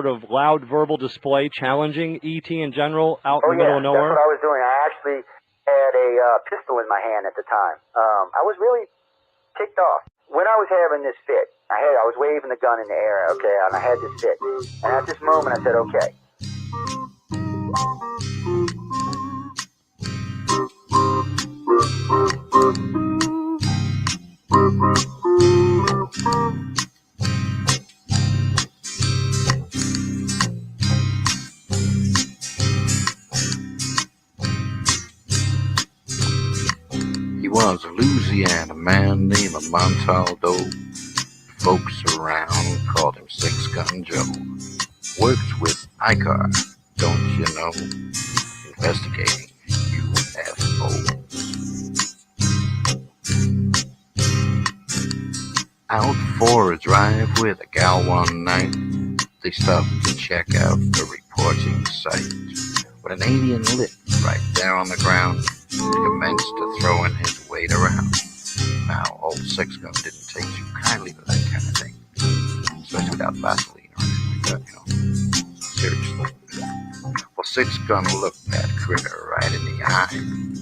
sort of loud verbal display challenging ET in general out in the middle of nowhere? That's what I was doing. I actually had a pistol in my hand at the time. I was really ticked off. When I was having this fit, I was waving the gun in the air, okay, and I had this fit. And at this moment, I said, okay. He was a Louisiana man named Montaldo. Folks around called him Six Gun Joe. Worked with ICAR, don't you know? Investigating UFOs. Out for a drive with a gal one night, they stopped to check out the reporting site. When an alien lit right there on the ground, he commenced to throwing his weight around. Now, old Six Gun didn't take too kindly to that kind of thing, especially without Vaseline or anything like that, Seriously. Well, Six Gun looked that critter right in the eye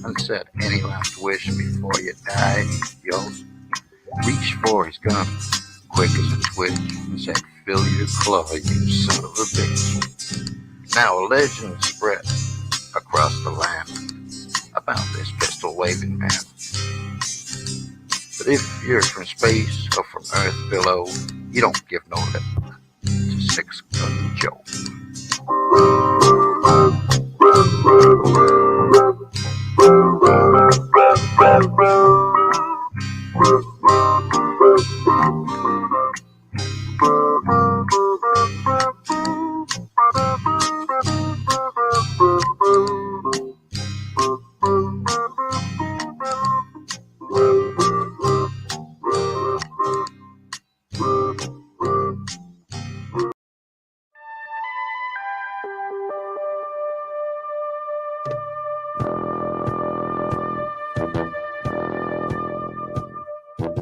and said, "Any last wish before you die?" Yo, reached for his gun, quick as a twitch, and said, "Fill your claw, you son of a bitch." Now a legend spread across the land about this pistol-waving man. But if you're from space or from Earth below, you don't give no lip to Six Gun Joe.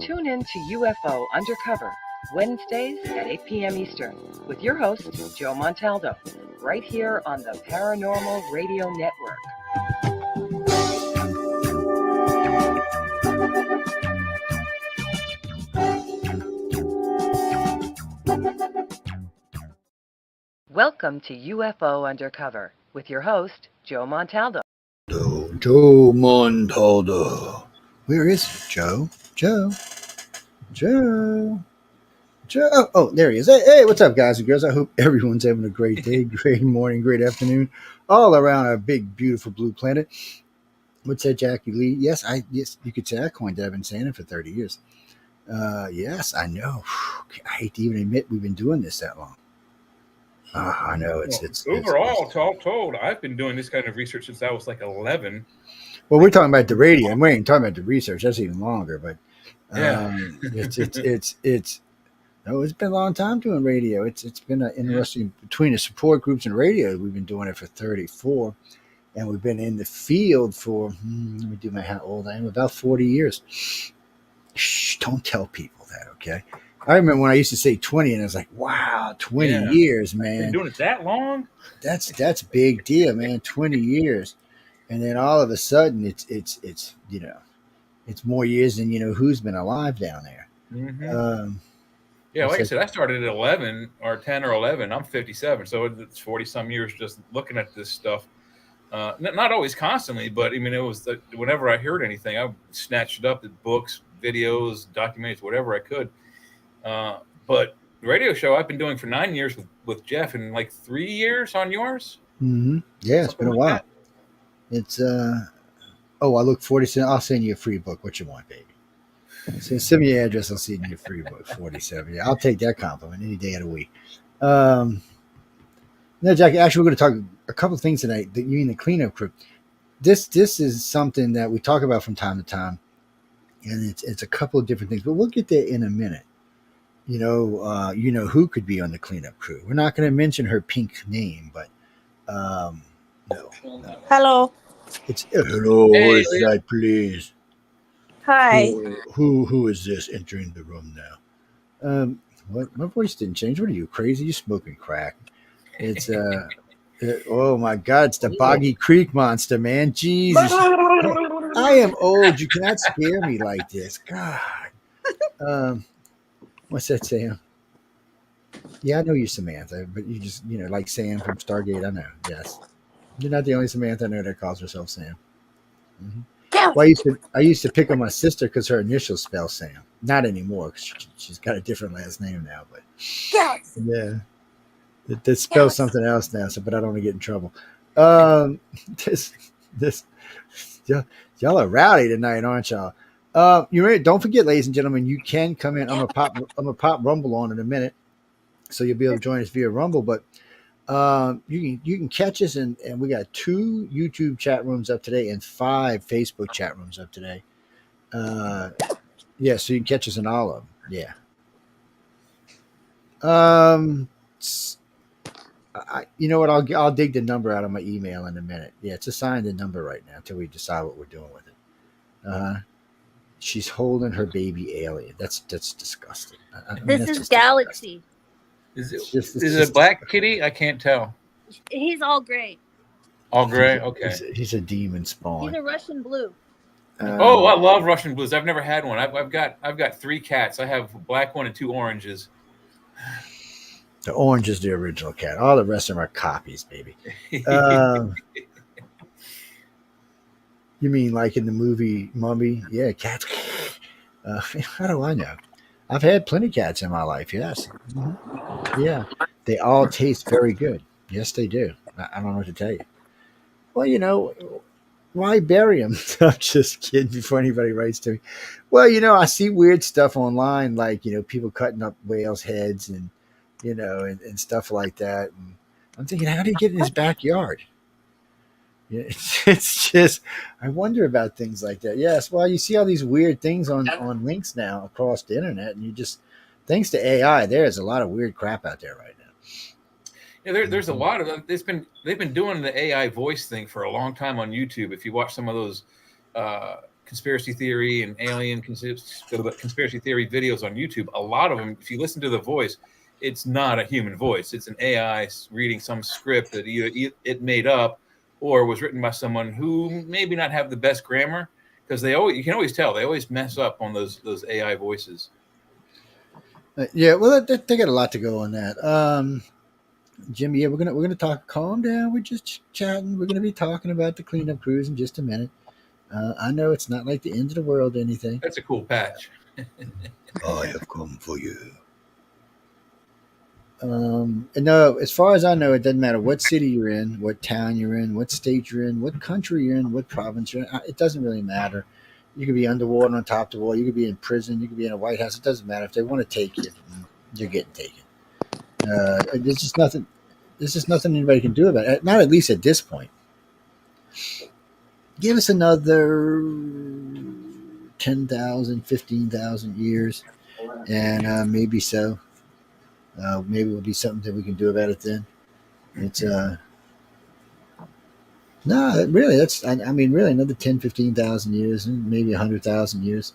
Tune in to UFO Undercover, Wednesdays at 8 p.m. Eastern, with your host, Joe Montaldo, right here on the Paranormal Radio Network. Welcome to UFO Undercover, with your host, Joe Montaldo. Joe Montaldo. Where is he, Joe? Joe. Oh, there he is. Hey, what's up, guys and girls? I hope everyone's having a great day, great morning, great afternoon, all around our big, beautiful blue planet. What's that, Jackie Lee? Yes, you could say I coined that. I've been saying it for 30 years. Yes, I know. I hate to even admit we've been doing this that long. I know it's overall, all told, I've been doing this kind of research since I was like 11. Well, we're talking about the radio, and we ain't talking about the research. That's even longer, but it's been a long time doing radio. It's been interesting between the support groups and radio. We've been doing it for 34, and we've been in the field for let me do my how old I am, about 40 years. Shh, don't tell people that, okay? I remember when I used to say 20, and I was like, "Wow, 20 years, man! Been doing it that long? That's big deal, man. 20 years." And then all of a sudden, it's it's more years than who's been alive down there. Mm-hmm. Like I said, I started at 11 or 10 or 11. I'm 57, so it's 40 some years just looking at this stuff. Not always constantly, but I mean, it was whenever I heard anything, I snatched it up at books, videos, documentaries, whatever I could. But the radio show I've been doing for 9 years with Jeff, and like 3 years on yours. Mm-hmm. Yeah, it's been a while. It's I look 47. I'll send you a free book. What you want, baby? So send me your address. I'll send you a free book. 47. Yeah, I'll take that compliment any day of the week. No, Jackie. Actually, we're going to talk a couple of things tonight. That you and the cleanup crew. This is something that we talk about from time to time, and it's a couple of different things. But we'll get there in a minute. You know who could be on the cleanup crew. We're not going to mention her pink name, but no. Hello. It's hello. Hey, Who is that, please? Hi. Who is this entering the room now? What? My voice didn't change. What are you, crazy? You smoking crack? It's oh my God, it's the Boggy Creek monster, man. Jesus, I am old. You cannot scare me like this. God. What's that, Sam? Yeah, I know you're Samantha, but you just like Sam from Stargate. I know. Yes, you're not the only Samantha I know that calls herself Sam. Mm-hmm. Well, I used to pick on my sister because her initials spell Sam. Not anymore. 'Cause she's got a different last name now. But yeah, it spells something else now. So, but I don't want to get in trouble. Um, this this y'all are rowdy tonight, aren't y'all? You ready? Don't forget, ladies and gentlemen, you can come in. I'm a pop Rumble on in a minute, so you'll be able to join us via Rumble. But you can catch us, and we got 2 YouTube chat rooms up today and 5 Facebook chat rooms up today. Yeah, so you can catch us in all of them. Yeah. You know what? I'll dig the number out of my email in a minute. Yeah, it's assigned a number right now until we decide what we're doing with it. She's holding her baby alien. That's disgusting. This is Galaxy. Is it a black kitty? I can't tell. He's all gray. All gray? Okay. He's a demon spawn. He's a Russian blue. Oh, I love Russian blues. I've never had one. I've got 3 cats. I have a black one and 2 oranges. The orange is the original cat. All the rest of them are copies, baby. You mean like in the movie Mummy? Yeah, cats. How do I know? I've had plenty of cats in my life. Yes. Mm-hmm. Yeah. They all taste very good. Yes, they do. I don't know what to tell you. Well, why bury them? I'm just kidding before anybody writes to me. Well, I see weird stuff online, like, people cutting up whales' heads and, and stuff like that. And I'm thinking, how do you get in his backyard? Yeah, it's just, I wonder about things like that. Yes, well, you see all these weird things on links now across the internet, and thanks to AI, there's a lot of weird crap out there right now. Yeah, there's a lot of they've been doing the AI voice thing for a long time on YouTube. If you watch some of those conspiracy theory and alien conspiracy theory videos on YouTube, a lot of them, if you listen to the voice, it's not a human voice. It's an AI reading some script that either it made up or was written by someone who maybe not have the best grammar, because you can always tell they always mess up on those AI voices. Yeah, well, they got a lot to go on that. Jimmy, yeah, we're gonna talk. Calm down. We're just chatting. We're gonna be talking about the cleanup crews in just a minute. I know it's not like the end of the world or anything. That's a cool patch. I have come for you. And no, as far as I know, it doesn't matter what city you're in, what town you're in, what state you're in, what country you're in, what province you're in. It doesn't really matter. You could be underwater on top of the wall. You could be in prison. You could be in a White House. It doesn't matter. If they want to take you, you're getting taken. There's just nothing. There's just nothing anybody can do about it. Not at least at this point. Give us another 10,000, 15,000 years, and maybe so. Maybe it'll be something that we can do about it then. It's no, really. That's really another 10, 15,000 years, and maybe 100,000 years.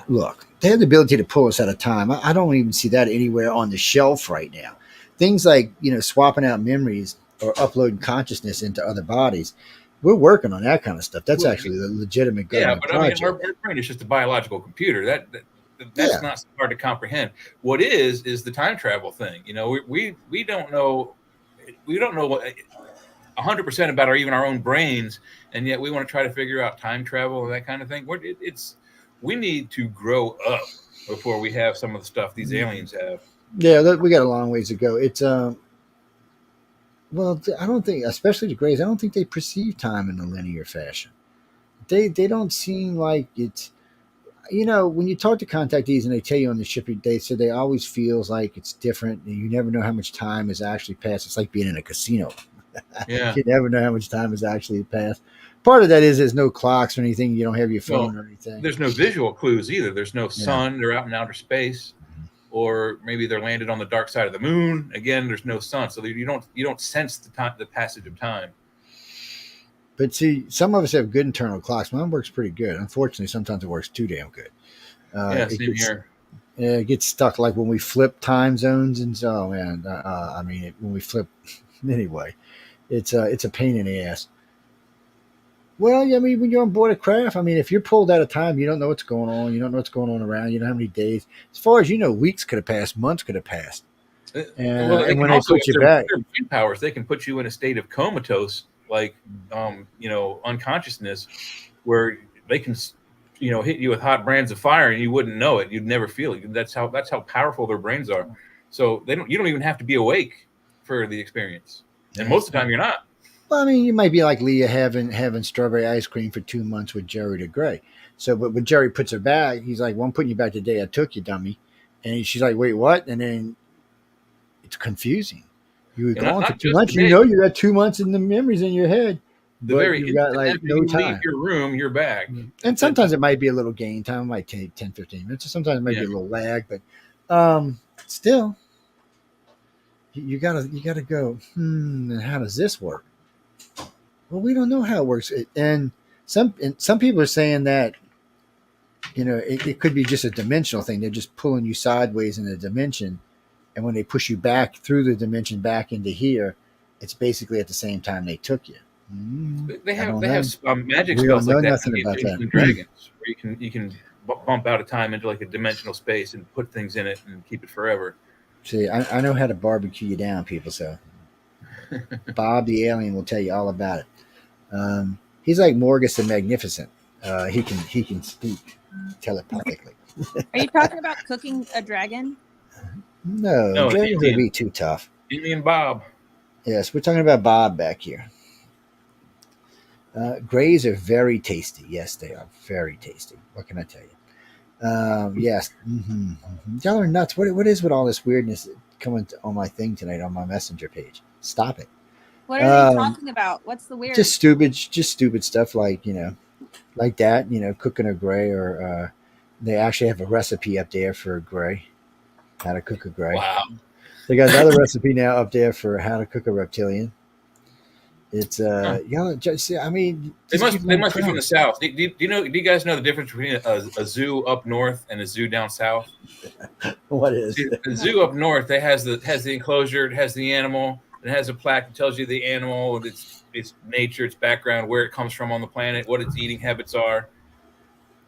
Look, they have the ability to pull us out of time. I don't even see that anywhere on the shelf right now. Things like swapping out memories or uploading consciousness into other bodies. We're working on that kind of stuff. That's actually a legitimate government project. Our brain is just a biological computer. That's not so hard to comprehend. What is the time travel thing? We don't know. We don't know 100% about even our own brains, and yet we want to try to figure out time travel and that kind of thing. We need to grow up before we have some of the stuff these aliens have. Yeah, we got a long ways to go. It's well, I don't think, especially the Greys, I don't think they perceive time in a linear fashion. They don't seem like it's. When you talk to contactees and they tell you on the ship, they said they always feels like it's different. You never know how much time has actually passed. It's like being in a casino. Yeah. You never know how much time has actually passed. Part of that is there's no clocks or anything. You don't have your phone or anything. There's no visual clues either. There's no sun. They're out in outer space, or maybe they're landed on the dark side of the moon. Again, there's no sun, so you don't sense the passage of time. But see, some of us have good internal clocks. Mine works pretty good. Unfortunately, sometimes it works too damn good. Same here. It gets stuck like when we flip time zones and so man. When we flip anyway, it's a pain in the ass. Well, yeah, I mean, when you're on board a craft, I mean, if you're pulled out of time, you don't know what's going on. You don't know what's going on around. You don't know how many days. As far as you know, weeks could have passed, months could have passed. Well, they And when can they also, put if you they're back, brain powers, they can put you in a state of comatose, like unconsciousness, where they can hit you with hot brands of fire and you wouldn't know it. You'd never feel it. That's how powerful their brains are. So you don't even have to be awake for the experience, and most of the time you're not. well, I mean, you might be like Leah having strawberry ice cream for 2 months with Jerry the Gray. So, but when Jerry puts her back, he's like, "Well, I'm putting you back the day I took you, dummy." And she's like, "Wait, what?" And then it's confusing. You were And gone for not 2 just months. the You day. know, you got 2 months in the memories in your head, The but very you got instant like after no you time. leave your room, you're back. And sometimes it might be a little gain time. It might take 10, 15 minutes. Or sometimes it might be a little lag, but still, you gotta go. And how does this work? Well, we don't know how it works. And some people are saying that it could be just a dimensional thing. They're just pulling you sideways in a dimension, and when they push you back through the dimension back into here, it's basically at the same time they took you. They I don't have know. magic We don't spells know like that nothing in about Dungeons and that. Dragons, where you can bump out of time into like a dimensional space and put things in it and keep it forever. See, I know how to barbecue you down, people. So Bob the alien will tell you all about it. He's like Morgus the Magnificent. He can speak telepathically. Are you talking about cooking a dragon? No, No, dragons would be too tough. Indian Bob. Yes, we're talking about Bob back here. Grays are very tasty. Yes, they are very tasty. What can I tell you? Yes. Y'all are nuts. What is with all this weirdness coming on my thing tonight on my messenger page? Stop it. What are they talking about? What's the weird? Just stupid stuff like like that. Cooking a gray, or they actually have a recipe up there for a gray, how to cook a gray. Wow. They got another recipe now up there for how to cook a reptilian. It's just, I mean, They must be from the south. Do you guys know the difference between a zoo up north and a zoo down south? What is See, the zoo up north? It has the enclosure, it has the animal, it has a plaque that tells you the animal, its nature, its background, where it comes from on the planet, what its eating habits are.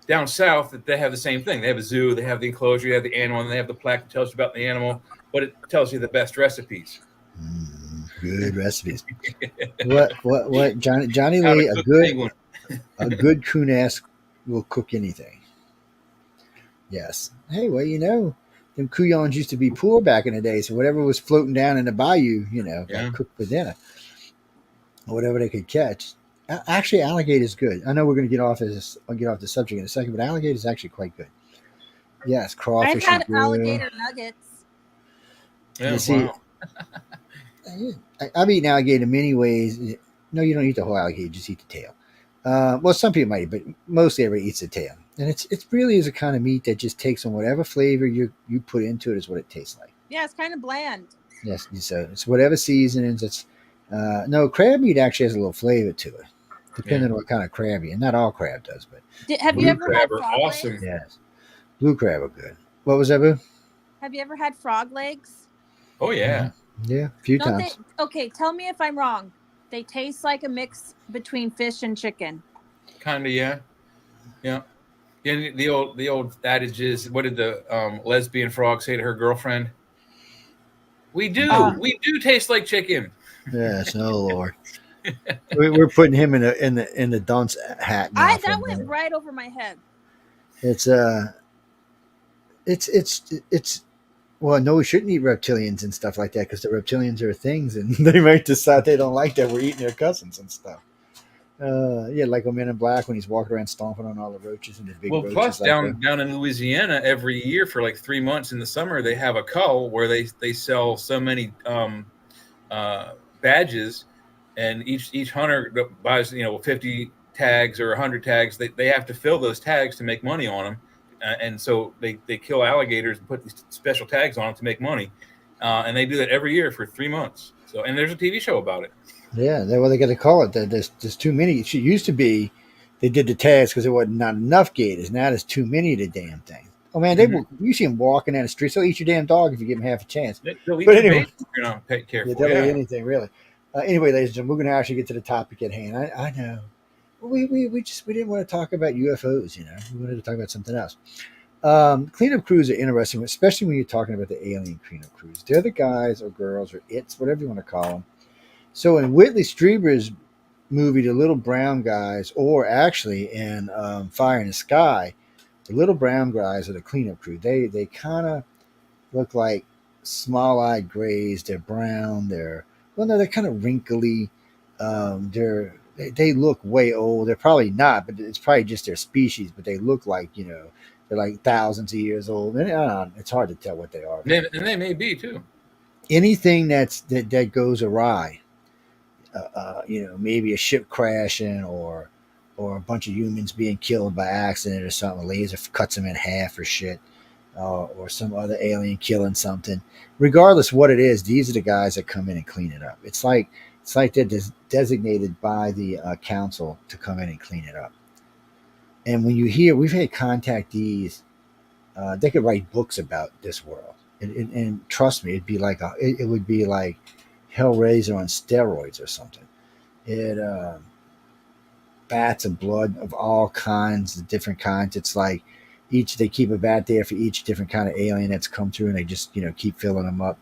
Down south, they have the same thing. They have a zoo, they have the enclosure, you have the animal, and they have the plaque that tells you about the animal, but it tells you the best recipes. Good recipes. What Johnny How to Lee, cook penguin. a good coon ass will cook anything. Yes. Hey, well, them Kuyons used to be poor back in the day, so whatever was floating down in the bayou, got cooked for dinner. Or whatever they could catch. Actually, alligator's good. I know we're going to I'll get off the subject in a second, but alligator's actually quite good. Yes, crawfish. I've had is good. alligator nuggets. Yeah, You see, wow. I've eaten alligator many ways. No, you don't eat the whole alligator; just eat the tail. Well, some people might, but mostly everybody eats the tail. And it's really is a kind of meat that just takes on whatever flavor you put into it is what it tastes like. Yeah, it's kind of bland. Yes, so it's whatever seasonings. It's no, crab meat actually has a little flavor to it, depending on what kind of crab and not all crab does. But Have you ever had crab are frog awesome. legs? yes, blue crab are good. What was that, Boo? Have you ever had frog legs? Oh yeah. Yeah, a few Don't times. okay, tell me if I'm wrong. They taste like a mix between fish and chicken. Kind of, yeah. Yeah. The old adage is, what did the lesbian frog say to her girlfriend? We do taste like chicken. Yes, oh Lord. We're putting him in the dunce hat now. That went right over my head. It's well, no, we shouldn't eat reptilians and stuff like that because the reptilians are things, and they might decide they don't like that we're eating their cousins and stuff. Yeah, like a Men in Black when he's walking around stomping on all the roaches and the big roaches. Plus, like down in Louisiana, every year for like 3 months in the summer, they have a cull where they sell so many badges, and each hunter buys 50 tags or 100 tags. They have to fill those tags to make money on them, and so they kill alligators and put these special tags on them to make money, and they do that every year for 3 months. So, and there's a TV show about it. Yeah, well, they got to call it that. There's too many. It used to be they did the tags because there wasn't not enough gators. Now there's too many of the damn thing. Oh man, they will. You see them walking down the street. They'll eat your damn dog if you give them half a chance. They'll eat But your anyway, baby if you're not careful. yeah, they'll eat anything really. Anyway, ladies and gentlemen, we're going to actually get to the topic at hand. I know. We didn't want to talk about UFOs. We wanted to talk about something else. Cleanup crews are interesting, especially when you're talking about the alien cleanup crews. They're the guys or girls or it's whatever you want to call them. So in Whitley Strieber's movie, The Little Brown Guys, or actually in Fire in the Sky, the little brown guys are the cleanup crew. They kind of look like small-eyed grays. They're brown. They're kind of wrinkly. They look way old. They're probably not, but it's probably just their species. But they look like they're like thousands of years old. And it's hard to tell what they are. And they may be too. Anything that goes awry, maybe a ship crashing or a bunch of humans being killed by accident or something. A laser cuts them in half or shit, or some other alien killing something. Regardless what it is, these are the guys that come in and clean it up. It's like they're designated by the council to come in and clean it up. And when you hear, we've had contactees, they could write books about this world, and trust me, it would be like Hellraiser on steroids or something. It bats of blood of all kinds, of different kinds. It's like they keep a bat there for each different kind of alien that's come through, and they just keep filling them up.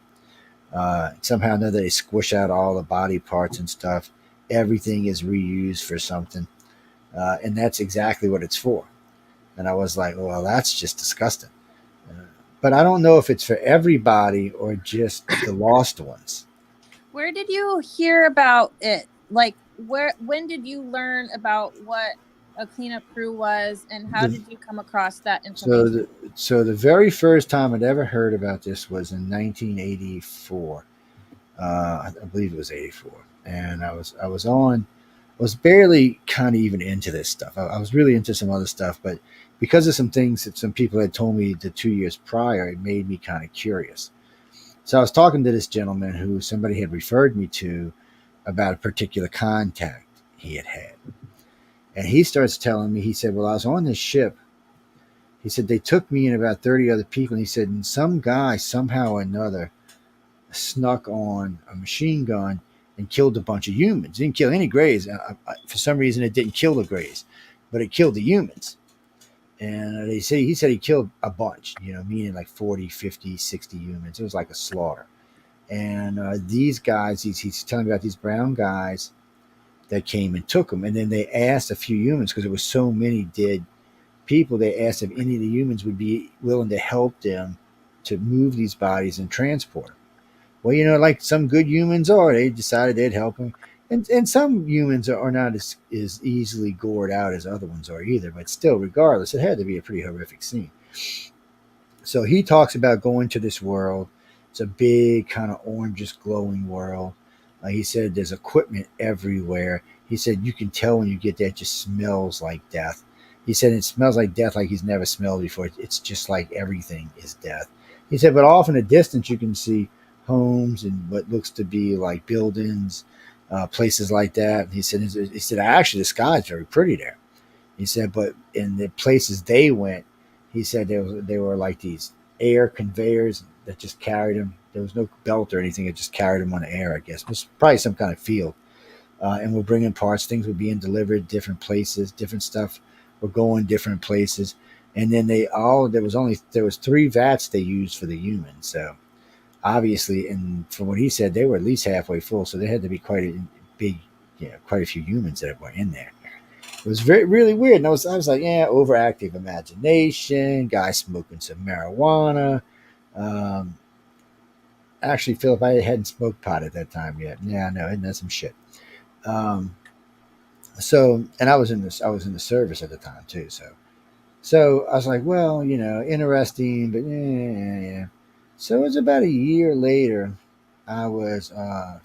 Somehow or another, they squish out all the body parts and stuff. Everything is reused for something, and that's exactly what it's for. And I was like, well, that's just disgusting. But I don't know if it's for everybody or just the lost ones. Where did you hear about it? Like, when did you learn about what a cleanup crew was, and how did you come across that information? So the very first time I'd ever heard about this was in 1984. I believe it was 84, and I was barely kind of even into this stuff. I was really into some other stuff, but because of some things that some people had told me the 2 years prior, it made me kind of curious. So I was talking to this gentleman who somebody had referred me to about a particular contact he had. And he starts telling me, he said, well, I was on this ship. He said, they took me and about 30 other people. And he said, and some guy somehow or another snuck on a machine gun and killed a bunch of humans. Didn't kill any grays. For some reason, it didn't kill the grays, but it killed the humans. And he said he killed a bunch, meaning like 40, 50, 60 humans. It was like a slaughter. And these guys, he's telling me about these brown guys that came and took them. And then they asked a few humans, because there was so many dead people, they asked if any of the humans would be willing to help them to move these bodies and transport them. Well, like some good humans are, they decided they'd help them. And some humans are not as easily gored out as other ones are either. But still, regardless, it had to be a pretty horrific scene. So he talks about going to this world. It's a big kind of orangish glowing world. He said there's equipment everywhere. He said you can tell when you get there, it just smells like death. He said it smells like death like he's never smelled before. It's just like everything is death. He said, but off in the distance you can see homes and what looks to be like buildings, places like that. He said actually the sky is very pretty there. He said, but in the places they went, he said they were like these air conveyors that just carried them. There was no belt or anything. It just carried them on the air, I guess. It was probably some kind of field. And we're bringing parts. Things were being delivered different places. Different stuff were going different places. And then there was 3 vats they used for the humans. So obviously, and from what he said, they were at least halfway full. So there had to be quite a few humans that were in there. It was really weird. And I was like, yeah, overactive imagination, guy smoking some marijuana. Actually, Philip, I hadn't smoked pot at that time yet. Yeah, no, isn't that some shit? So, and I was in the service at the time too. So I was like, well, interesting, but yeah. So it was about a year later, I was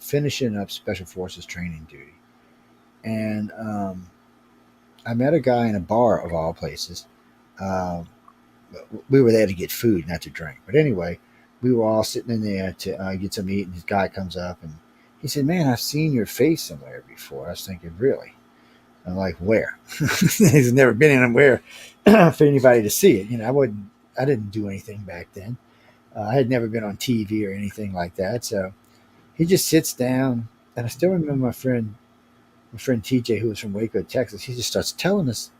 finishing up Special Forces training duty, and I met a guy in a bar of all places. We were there to get food, not to drink. But anyway, we were all sitting in there to get some eat, and this guy comes up and he said, man, I've seen your face somewhere before. I was thinking, really? I'm like, where? He's never been anywhere for anybody to see it. I didn't do anything back then. I had never been on TV or anything like that. So he just sits down, and I still remember my friend TJ, who was from Waco, Texas. He just starts telling us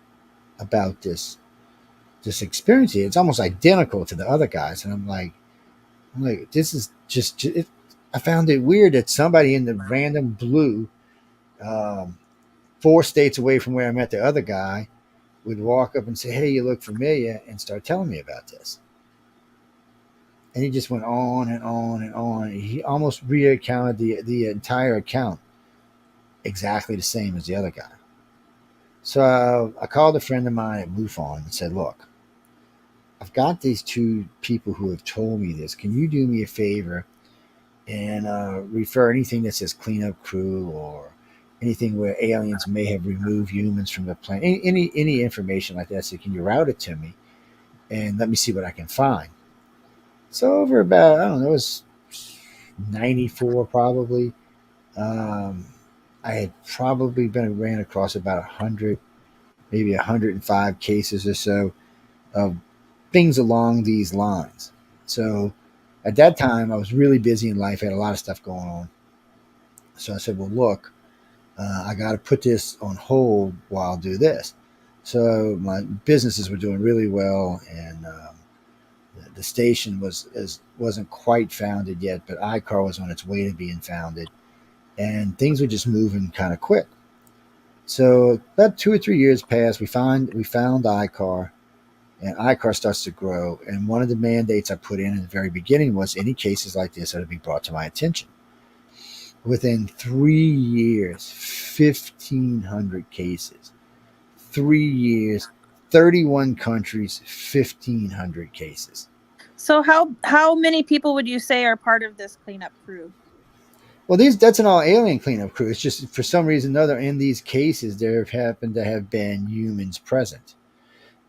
about this experience here. It's almost identical to the other guys, and I'm like, this is just. I found it weird that somebody in the random blue, 4 states away from where I met the other guy, would walk up and say, "Hey, you look familiar," and start telling me about this. And he just went on and on and on. He almost recounted the entire account exactly the same as the other guy. So I called a friend of mine at MUFON and said, "Look, I've got these two people who have told me this. Can you do me a favor and refer anything that says cleanup crew or anything where aliens may have removed humans from the planet, any information like that? So can you route it to me and let me see what I can find?" So over about, I don't know, it was 94 probably. I had probably ran across about 100, maybe 105 cases or so of things along these lines. So at that time, I was really busy in life. I had a lot of stuff going on. So I said, well, look, I got to put this on hold while I do this. So my businesses were doing really well, and the station wasn't quite founded yet, but iCar was on its way to being founded, and things were just moving kind of quick. So about 2 or 3 years passed. We found iCar, and iCar starts to grow. And one of the mandates I put in the very beginning was any cases like this are to be brought to my attention. Within 3 years, 1,500 cases. 3 years, 31 countries, 1,500 cases. So how many people would you say are part of this cleanup crew? Well, that's an all alien cleanup crew. It's just for some reason or another in these cases there have happened to have been humans present.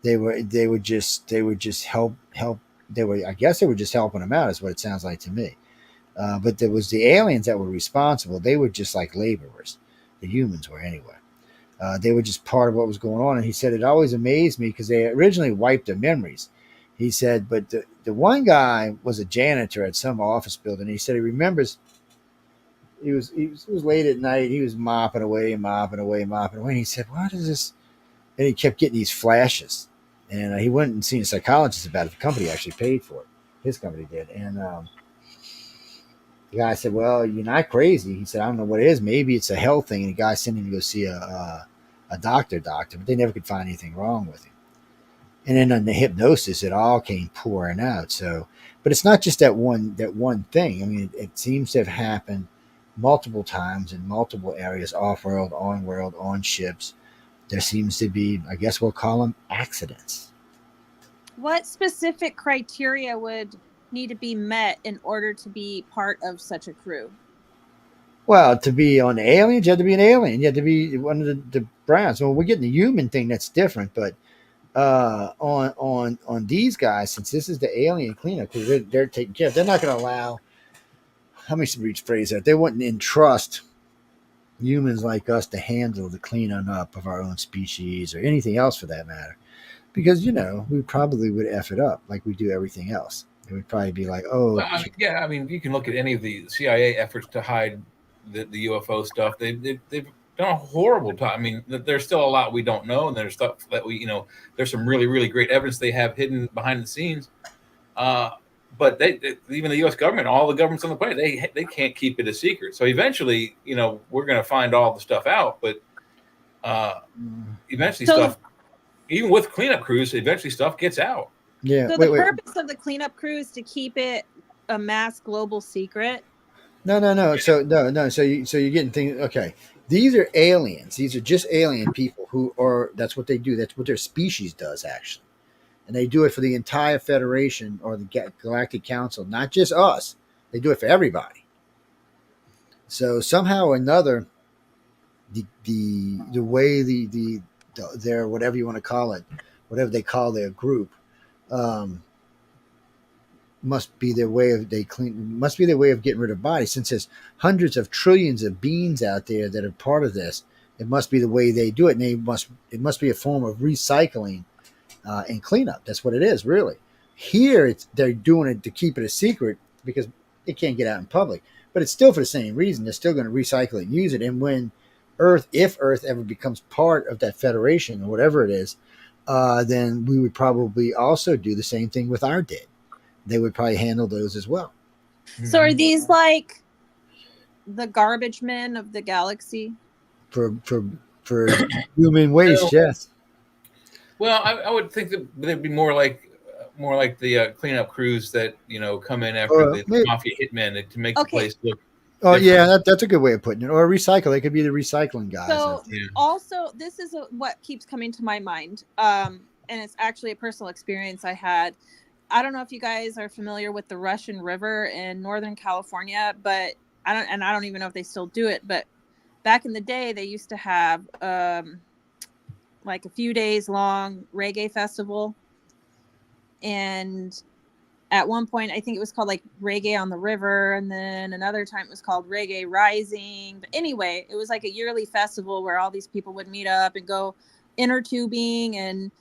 They would just help. I guess they were just helping them out, is what it sounds like to me. But there was the aliens that were responsible. They were just like laborers. The humans were anyway. They were just part of what was going on. And he said it always amazed me because they originally wiped their memories. He said, but the one guy was a janitor at some office building. He said he remembers. It was late at night. He was mopping away. And he said, "What is this?" And he kept getting these flashes. And he went and seen a psychologist about it. The company actually paid for it. His company did. And the guy said, "Well, you're not crazy." He said, "I don't know what it is. Maybe it's a health thing." And the guy sent him to go see a doctor, but they never could find anything wrong with him. And then on the hypnosis, it all came pouring out. So, but it's not just that one thing. I mean, it seems to have happened multiple times in multiple areas, off-world, on-world, on ships. There seems to be, I guess we'll call them accidents. What specific criteria would need to be met in order to be part of such a crew? Well, to be on the aliens, you have to be an alien. You have to be one of the Browns. Well, we're getting the human thing, that's different. But on these guys, since this is the alien cleanup, because they're taking care of, they're not going to allow. How many should we phrase that? They wouldn't entrust humans like us to handle the cleaning up of our own species or anything else for that matter, because we probably would F it up like we do everything else. It would probably be like, oh, well, I mean, you can look at any of the CIA efforts to hide the UFO stuff. They've done a horrible time. I mean, there's still a lot we don't know, and there's stuff that there's some really, really great evidence they have hidden behind the scenes. But they even the U.S. government, all the governments on the planet, they can't keep it a secret. So eventually, we're going to find all the stuff out. But eventually, stuff, even with cleanup crews, eventually stuff gets out. Yeah. So the purpose of the cleanup crew is to keep it a mass global secret? No. So no. So you're getting things. Okay, these are aliens. These are just alien people who are. That's what they do. That's what their species does actually, and they do it for the entire Federation or the Galactic Council, not just us. They do it for everybody. So somehow or another, the way their whatever you want to call it, whatever they call their group. Must be their way of getting rid of bodies. Since there's hundreds of trillions of beings out there that are part of this, it must be the way they do it, and it must be a form of recycling and cleanup. That's what it is, really. Here, they're doing it to keep it a secret because it can't get out in public. But it's still for the same reason. They're still going to recycle it and use it. And when if Earth ever becomes part of that federation or whatever it is, then we would probably also do the same thing with our dead. They would probably handle those as well. So are these like the garbage men of the galaxy? For human waste, yes. Well, I would think that they'd be more like the cleanup crews that come in after the mafia hitmen to make the place look. Oh yeah, that's a good way of putting it. Or recycle. They could be the recycling guys. So also, this is what keeps coming to my mind, and it's actually a personal experience I had. I don't know if you guys are familiar with the Russian River in Northern California, but I don't even know if they still do it. But back in the day, they used to have like a few days long reggae festival, and at one point I think it was called like Reggae on the River, and then another time it was called Reggae Rising. But anyway, it was like a yearly festival where all these people would meet up and go inner tubing and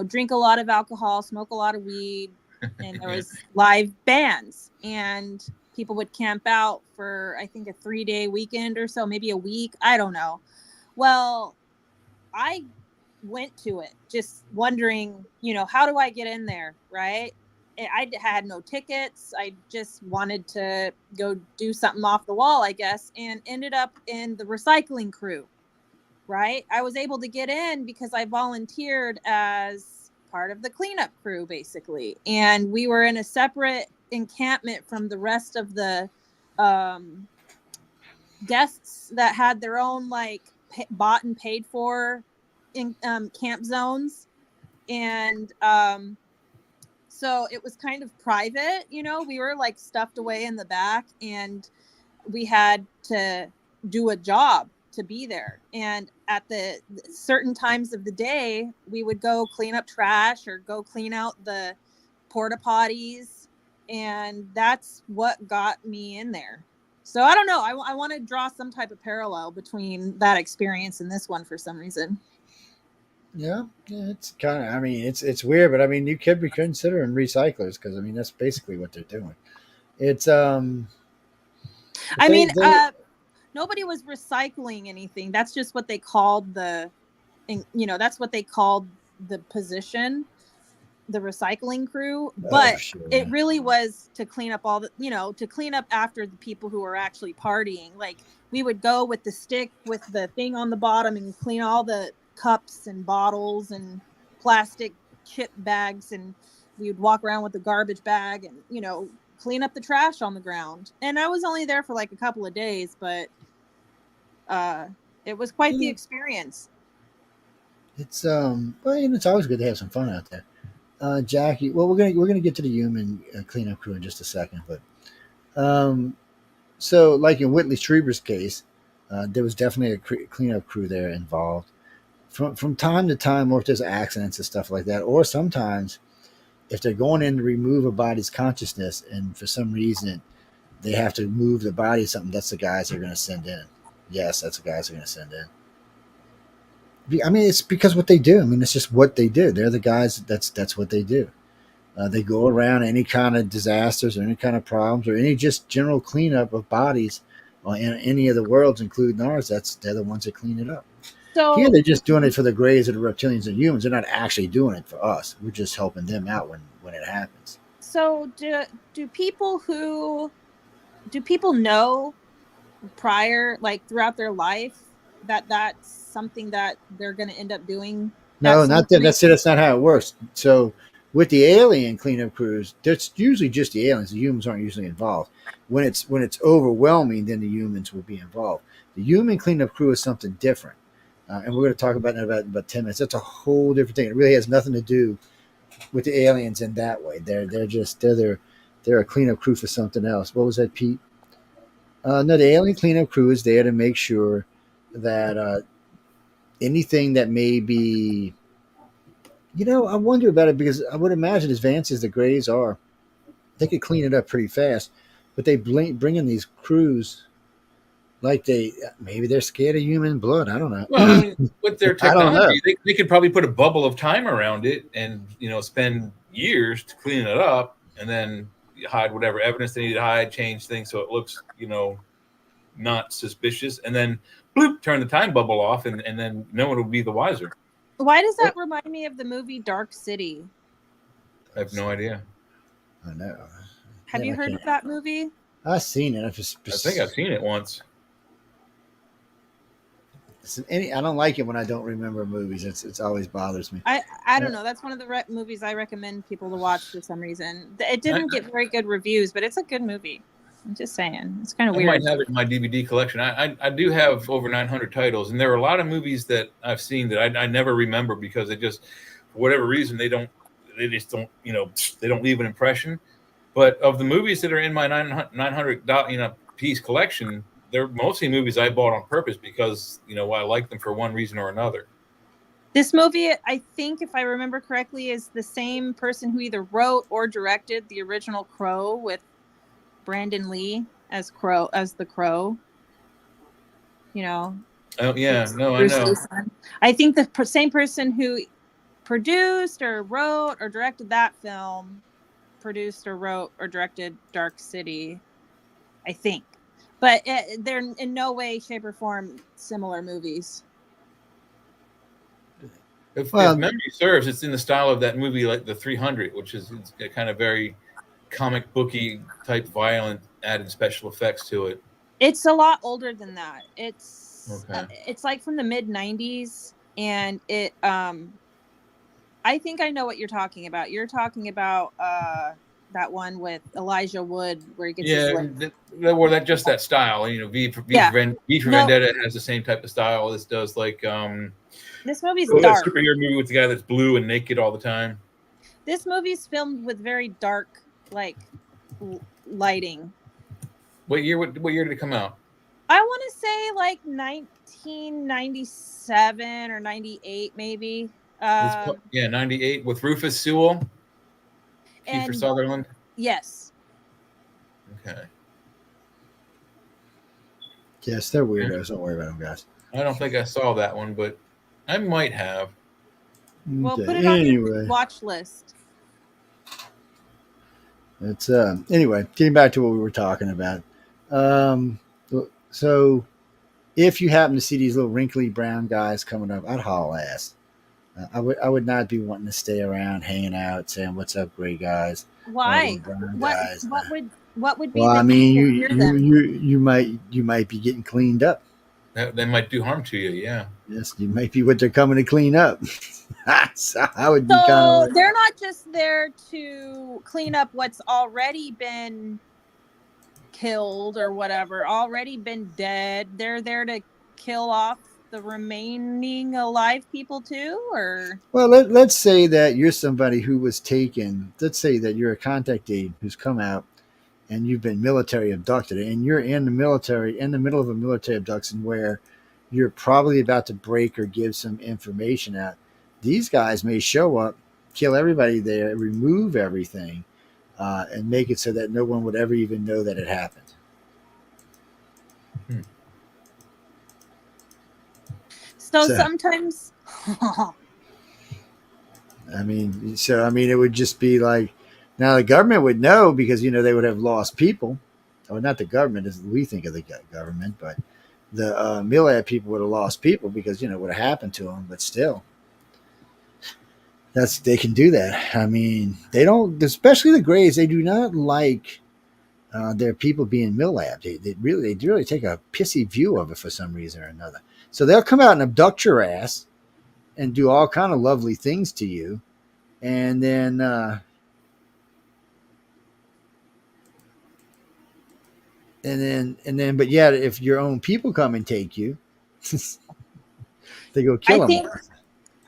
drink a lot of alcohol, smoke a lot of weed, and there was live bands, and people would camp out for I think a 3-day weekend or so, maybe a week, I don't know. Well, I went to it just wondering, how do I get in there, right? I had no tickets. I just wanted to go do something off the wall, I guess, and ended up in the recycling crew, right? I was able to get in because I volunteered as part of the cleanup crew, basically. And we were in a separate encampment from the rest of the guests that had their own, like, bought and paid for in camp zones. And so it was kind of private, we were like stuffed away in the back, and we had to do a job to be there. And at the certain times of the day, we would go clean up trash or go clean out the porta potties. And that's what got me in there. So I don't know. I want to draw some type of parallel between that experience and this one for some reason. Yeah, it's kind of. I mean, it's weird, but I mean, you could be considering recyclers because I mean that's basically what they're doing. It's nobody was recycling anything. That's just what they called that's what they called the position, the recycling crew. But it really was to clean up all the, to clean up after the people who were actually partying. Like we would go with the stick with the thing on the bottom and clean all the cups and bottles and plastic chip bags, and we would walk around with the garbage bag and clean up the trash on the ground. And I was only there for like a couple of days, but it was quite the experience. It's it's always good to have some fun out there. Jackie, well, we're gonna get to the human cleanup crew in just a second, but so like in Whitley Strieber's case, there was definitely a cleanup crew there involved. From time to time, or if there's accidents and stuff like that, or sometimes if they're going in to remove a body's consciousness and for some reason they have to move the body or something, that's the guys they're going to send in. Yes, that's the guys they're going to send in. I mean, it's because what they do. I mean, it's just what they do. They're the guys. That's what they do. They go around any kind of disasters or any kind of problems or any just general cleanup of bodies in any of the worlds, including ours. They're the ones that clean it up. So here they're just doing it for the Greys or the reptilians and humans. They're not actually doing it for us. We're just helping them out when it happens. So do people know prior, like throughout their life, that's something that they're going to end up doing? No, not that. That's not how it works. So with the alien cleanup crews, that's usually just the aliens. The humans aren't usually involved. When it's overwhelming, then the humans will be involved. The human cleanup crew is something different. And we're going to talk about that in about 10 minutes. That's a whole different thing. It really has nothing to do with the aliens in that way. They're a cleanup crew for something else. What was that, Pete? No, the alien cleanup crew is there to make sure that anything that may be, I wonder about it because I would imagine as advanced as the Greys are, they could clean it up pretty fast. But they bring in these crews. Like maybe they're scared of human blood. I don't know. Well, I mean, with their technology, they could probably put a bubble of time around it and, spend, years to clean it up and then hide whatever evidence they need to hide, change things so it looks, not suspicious, and then bloop, turn the time bubble off, and then no one will be the wiser. Why does that remind me of the movie Dark City? I have no idea. I know. Have you heard of that movie? I've seen it. I think I've seen it once. I don't like it when I don't remember movies. It's always bothers me. I don't know. That's one of the movies I recommend people to watch for some reason. It didn't get very good reviews, but it's a good movie. I'm just saying. It's kind of weird. I might have it in my DVD collection. I do have over 900 titles, and there are a lot of movies that I've seen that I never remember because they just, for whatever reason, they just don't, they don't leave an impression. But of the movies that are in my 900 piece collection, they're mostly movies I bought on purpose because, I like them for one reason or another. This movie, I think, if I remember correctly, is the same person who either wrote or directed the original Crow with Brandon Lee as the Crow. Oh yeah, no, I know. I think the same person who produced or wrote or directed that film produced or wrote or directed Dark City, I think. But they're in no way, shape, or form similar movies. If memory serves, it's in the style of that movie, like The 300, which is a kind of very comic booky type violent added special effects to it. It's a lot older than that. It's like from the mid 90s, and it I think I know what you're talking about. You're talking about that one with Elijah Wood where he gets that style. V for Vendetta has the same type of style. This does this movie's dark. That superhero movie with the guy that's blue and naked all the time. This movie's filmed with very dark lighting. What year did it come out? I want to say 1997 or 98 maybe. 98 with Rufus Sewell, Kiefer Sutherland. Yes. Okay. Yes, they're weirdos. Don't worry about them, guys. I don't think I saw that one, but I might have. Well, put it on your watch list. It's anyway, getting back to what we were talking about. So if you happen to see these little wrinkly brown guys coming up, I'd haul ass. I would not be wanting to stay around, hanging out, saying "What's up, great guys?" Why? What would be? Well, I mean, you might be getting cleaned up. They might do harm to you. Yeah. Yes, you might be what they're coming to clean up. So I would be kind of. They're not just there to clean up what's already been killed or whatever, already been dead. They're there to kill off the remaining alive people too, or? Well, let's say that you're somebody who was taken. Let's say that you're a contactee who's come out and you've been military abducted, and you're in the military, in the middle of a military abduction where you're probably about to break or give some information out. These guys may show up, kill everybody there, remove everything, and make it so that no one would ever even know that it happened. So sometimes, I mean, it would just be like, now the government would know because, they would have lost people. Or not the government as we think of the government, but the Milad people would have lost people because, what happened to them. But still, they can do that. I mean, they don't, especially the Greys, they do not like their people being Milad. They really take a pissy view of it for some reason or another. So they'll come out and abduct your ass and do all kind of lovely things to you. And then, but yeah, if your own people come and take you, they go kill them.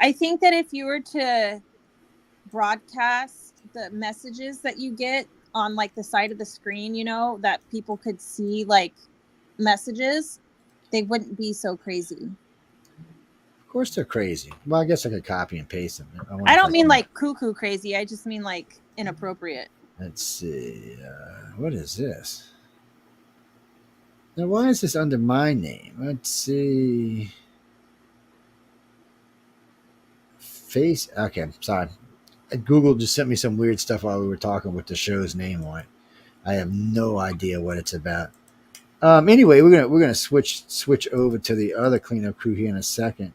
I think that if you were to broadcast the messages that you get on the side of the screen, that people could see messages, they wouldn't be so crazy. Of course they're crazy. Well, I guess I could copy and paste them. I don't mean cuckoo crazy. I just mean inappropriate. Let's see. What is this? Now, why is this under my name? Let's see. Okay, sorry. Google just sent me some weird stuff while we were talking with the show's name on it. I have no idea what it's about. Anyway, we're gonna switch over to the other cleanup crew here in a second.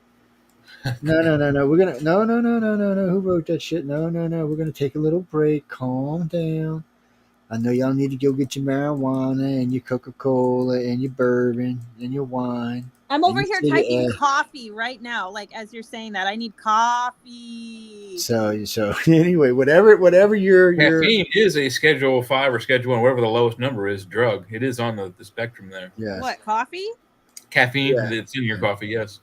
No. We're gonna no. Who wrote that shit? No. We're gonna take a little break. Calm down. I know y'all need to go get your marijuana and your Coca-Cola and your bourbon and your wine. I'm over here typing coffee right now. Like as you're saying that, I need coffee. So anyway, whatever your caffeine is a Schedule 5 or Schedule 1, whatever the lowest number is, drug. It is on the spectrum there. Yes. What, coffee? Caffeine, it's in your coffee, yes.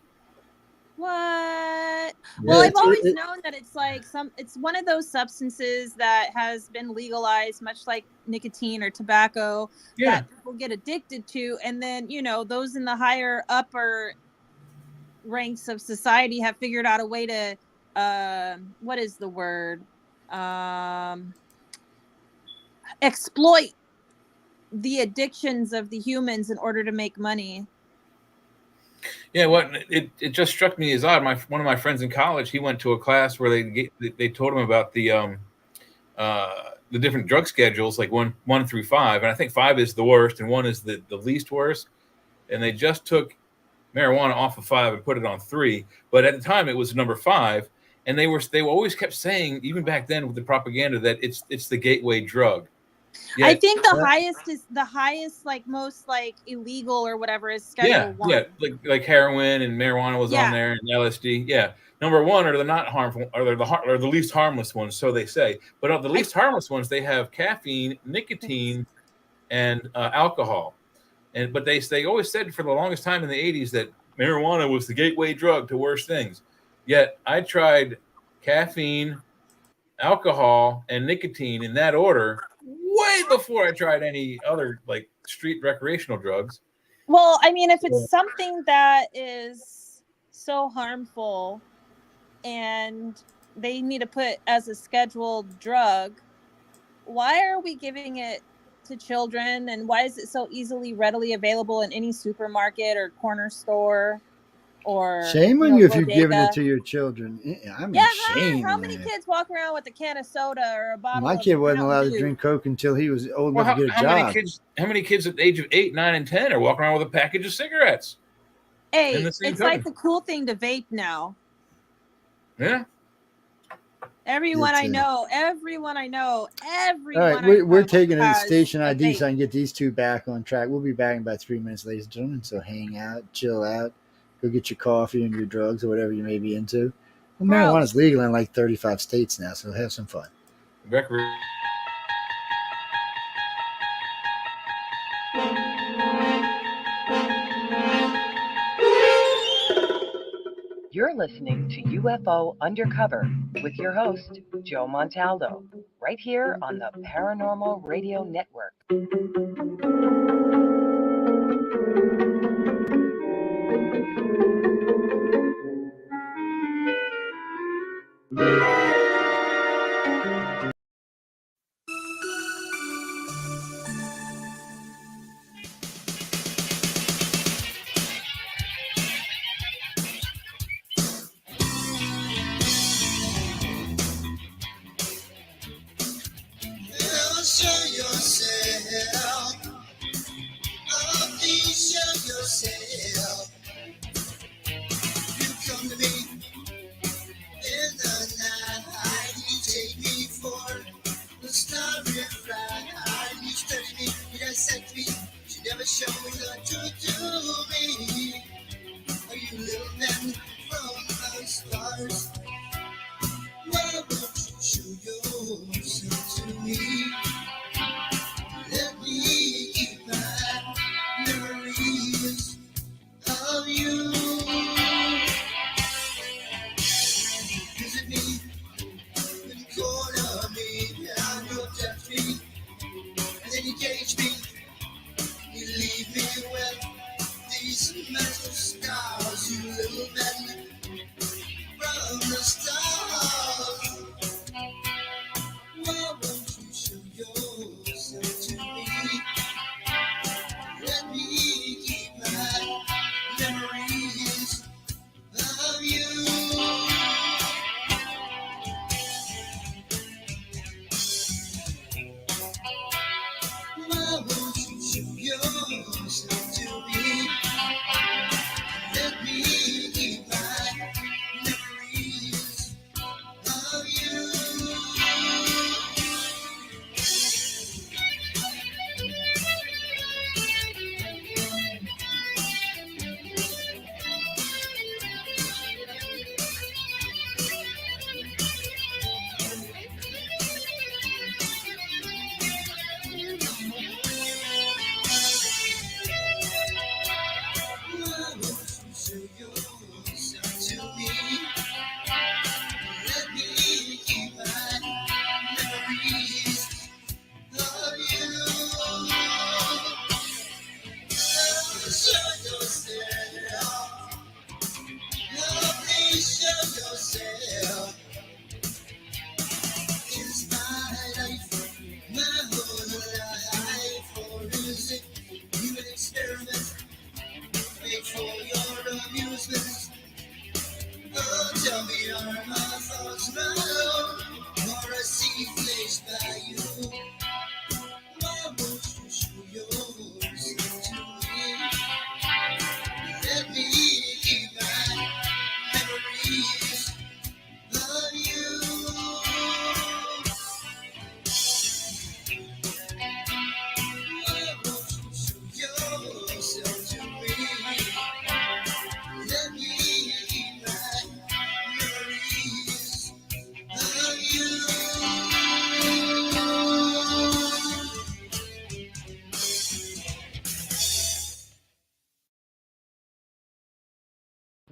What? Well, I've always known that it's like it's one of those substances that has been legalized, much like nicotine or tobacco, that people get addicted to. And then, those in the upper ranks of society have figured out a way to, what is the word? Exploit the addictions of the humans in order to make money. Yeah, it just struck me as odd. One of my friends in college, he went to a class where they told him about the different drug schedules, like one through 5, and I think 5 is the worst, and 1 is the least worst. And they just took marijuana off of 5 and put it on 3, but at the time it was number 5, and they always kept saying, even back then with the propaganda, that it's the gateway drug. Yeah. I think the highest, like most like illegal or whatever is Schedule 1. Yeah, like heroin and marijuana was on there, and LSD. Yeah, number 1 are the not harmful, or the least harmless ones, so they say. But of the least harmless ones, they have caffeine, nicotine, and alcohol. But they always said for the longest time in the 80s that marijuana was the gateway drug to worse things. Yet I tried caffeine, alcohol, and nicotine in that order way before I tried any other like street recreational drugs. Well, I mean, if it's something that is so harmful and they need to put as a scheduled drug, why are we giving it to children, and why is it so easily readily available in any supermarket or corner store? Or shame on you if you're giving it to your children. I mean, shame. How many kids walk around with a can of soda or a bottle? My kid wasn't allowed to drink Coke until he was old enough to get a job. How many kids at the age of 8, 9, and 10 are walking around with a package of cigarettes? Hey, it's like the cool thing to vape now. Yeah. Everyone I know. All right, we're taking it to station ID so I can get these two back on track. We'll be back in about 3 minutes, ladies and gentlemen. So hang out, chill out. Go get your coffee and your drugs or whatever you may be into. Well, marijuana's legal in like 35 states now, so have some fun. You're listening to UFO Undercover with your host, Joe Montaldo, right here on the Paranormal Radio Network.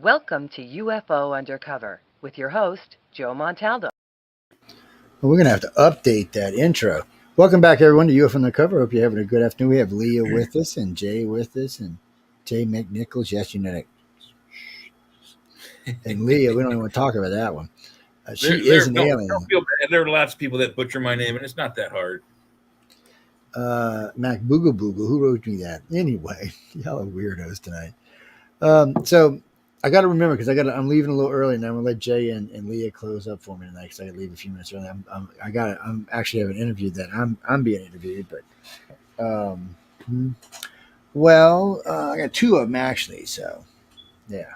Welcome to UFO Undercover with your host, Joe Montaldo. Well, we're going to have to update that intro. Welcome back, everyone, to UFO Undercover. Hope you're having a good afternoon. We have Leah with us and Jay with us and Jay McNichols. Yes, you know that. And Leah, we don't even want to talk about that one. She is an alien. Don't feel bad. There are lots of people that butcher my name, and it's not that hard. Mac Boogle Boogle, who wrote me that? Anyway, y'all are weirdos tonight. So I got to remember because I'm leaving a little early, and I'm gonna let Jay and Leah close up for me tonight because I got to leave a few minutes early. I'm actually have an interview that I'm being interviewed, but I got two of them actually. So yeah,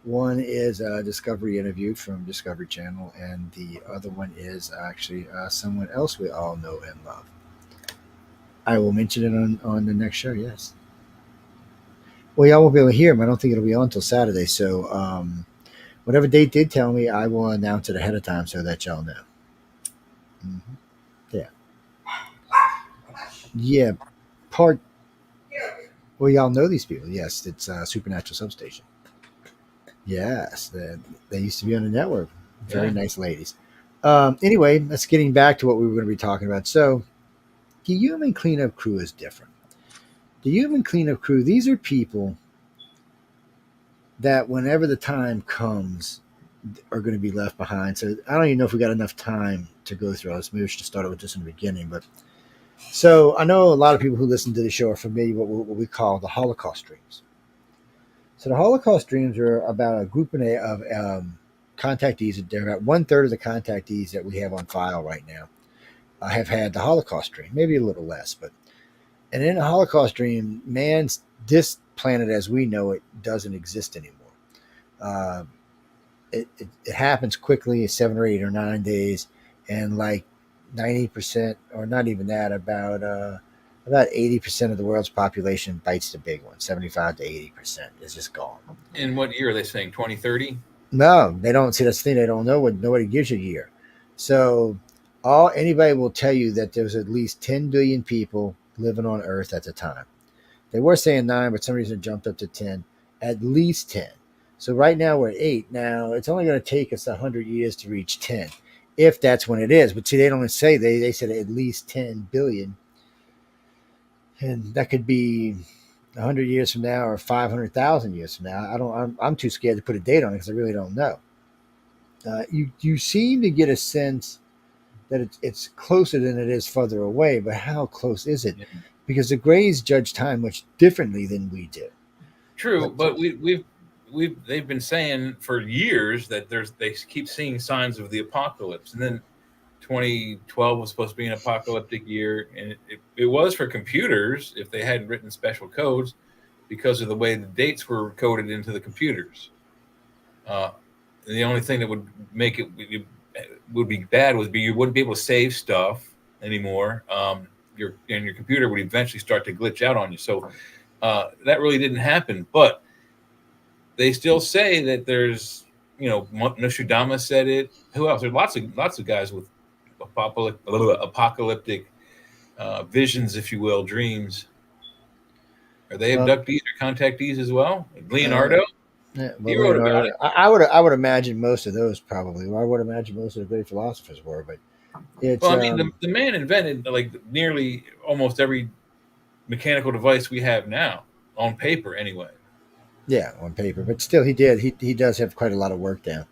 one is a Discovery interview from Discovery Channel, and the other one is actually someone else we all know and love. I will mention it on the next show. Yes. Well, y'all won't be able to hear him. I don't think it'll be on until Saturday. So, whatever date did tell me, I will announce it ahead of time so that y'all know. Mm-hmm. Yeah. Yeah. Well, y'all know these people. Yes, it's Supernatural Substation. Yes, they used to be on the network. Very nice ladies. Anyway, let's getting back to what we were going to be talking about. So, the human cleanup crew is different. The human cleanup crew, these are people that whenever the time comes are going to be left behind. So I don't even know if we got enough time to go through all this. Maybe we should start with this in the beginning. But so I know a lot of people who listen to the show are familiar with what we call the Holocaust dreams. So the Holocaust dreams are about a group of contactees. They're about 1/3 of the contactees that we have on file right now have had the Holocaust dream, maybe a little less. And in the Holocaust dream, this planet as we know it doesn't exist anymore. It happens quickly, 7 or 8 or 9 days, and like 90%, or not even that, about 80% of the world's population bites the big one. 75 to 80% is just gone. In what year are they saying? 2030? No, they don't see. That's the thing. They don't know. Nobody gives you a year. So anybody will tell you that there's at least 10 billion people living on Earth at the time. They were saying 9, but some reason it jumped up to 10. At least 10. So right now we're at 8. Now it's only going to take us 100 years to reach 10, if that's when it is. But see, they don't say they said at least 10 billion, and that could be 100 years from now or 500,000 years from now. I'm too scared to put a date on it because I really don't know. You seem to get a sense that it's closer than it is further away, but how close is it? Because the Greys judge time much differently than we do. True, but they've been saying for years that they keep seeing signs of the apocalypse, and then 2012 was supposed to be an apocalyptic year, and it was for computers if they hadn't written special codes because of the way the dates were coded into the computers. The only thing that would make it would be bad would be you wouldn't be able to save stuff anymore. Your computer would eventually start to glitch out on you. So that really didn't happen, but they still say that there's, Nostradamus said it. Who else? There's lots of guys with apocalyptic visions, if you will, dreams. Are they abductees or contactees as well? Leonardo? Leonardo. I would imagine most of those probably. I would imagine most of the great philosophers were, but it's. Well, I mean, the man invented like nearly almost every mechanical device we have now, on paper anyway. Yeah, on paper, but still, he did. He does have quite a lot of work down.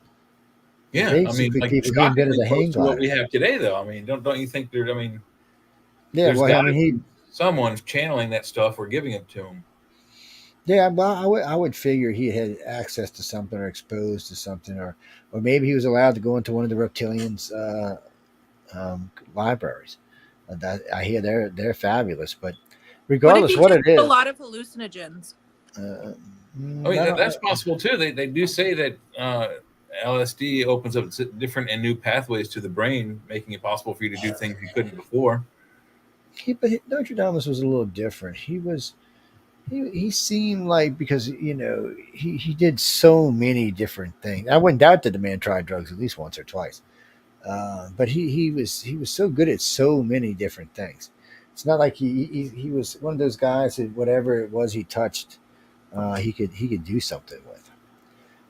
Yeah, I mean, like he invented the hang glider. What we have today, though. I mean, don't you think there's? I mean, yeah. Well, I mean, someone's channeling that stuff or giving it to him. Yeah, well, I would figure he had access to something or exposed to something, or maybe he was allowed to go into one of the reptilians' libraries. I hear they're fabulous, but regardless what it is, a lot of hallucinogens. That's possible too. They do say that LSD opens up different and new pathways to the brain, making it possible for you to do things you couldn't before. But Nostradamus was a little different. He seemed like, because he did so many different things. I wouldn't doubt that the man tried drugs at least once or twice, but he was so good at so many different things. It's not like he was one of those guys that whatever it was he touched, he could do something with.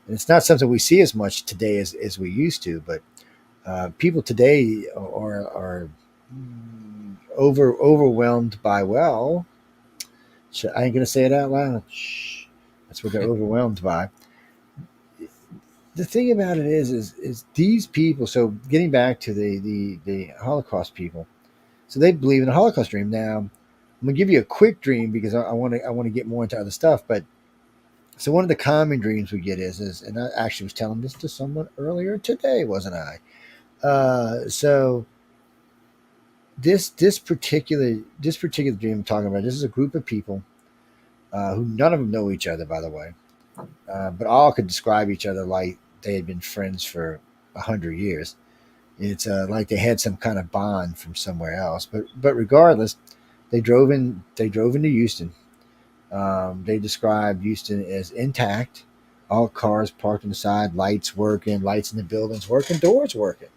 And it's not something we see as much today as we used to, but people today are overwhelmed by, well, I ain't gonna say it out loud. Shh. That's what they're overwhelmed by. The thing about it is these people. So getting back to the Holocaust people, so they believe in the Holocaust dream. Now I'm gonna give you a quick dream because I want to get more into other stuff. But so one of the common dreams we get is, and I actually was telling this to someone earlier today, wasn't I? So this particular dream I'm talking about, this is a group of people who none of them know each other, by the way, but all could describe each other like they had been friends for 100 years. It's like they had some kind of bond from somewhere else. But regardless, they drove into Houston. They described Houston as intact, all cars parked on the side, lights working, lights in the buildings working, doors working,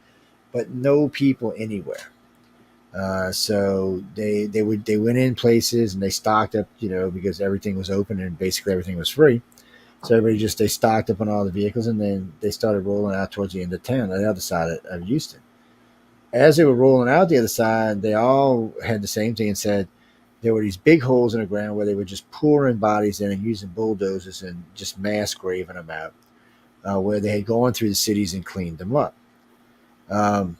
but no people anywhere. So they went in places and they stocked up, because everything was open and basically everything was free. So everybody they stocked up on all the vehicles, and then they started rolling out towards the end of town, on the other side of Houston. As they were rolling out the other side, they all had the same thing and said there were these big holes in the ground where they were just pouring bodies in and using bulldozers and just mass graving them out, where they had gone through the cities and cleaned them up. And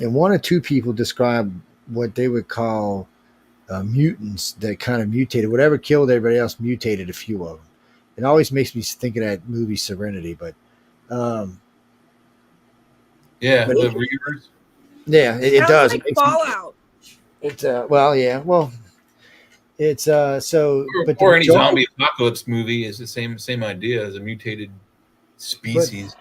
one or two people described what they would call mutants that kind of mutated. Whatever killed everybody else mutated a few of them. It always makes me think of that movie Serenity, but the Reavers. Yeah, it does. Like Fallout. It's well, it's so. Or any zombie apocalypse movie is the same idea as a mutated species.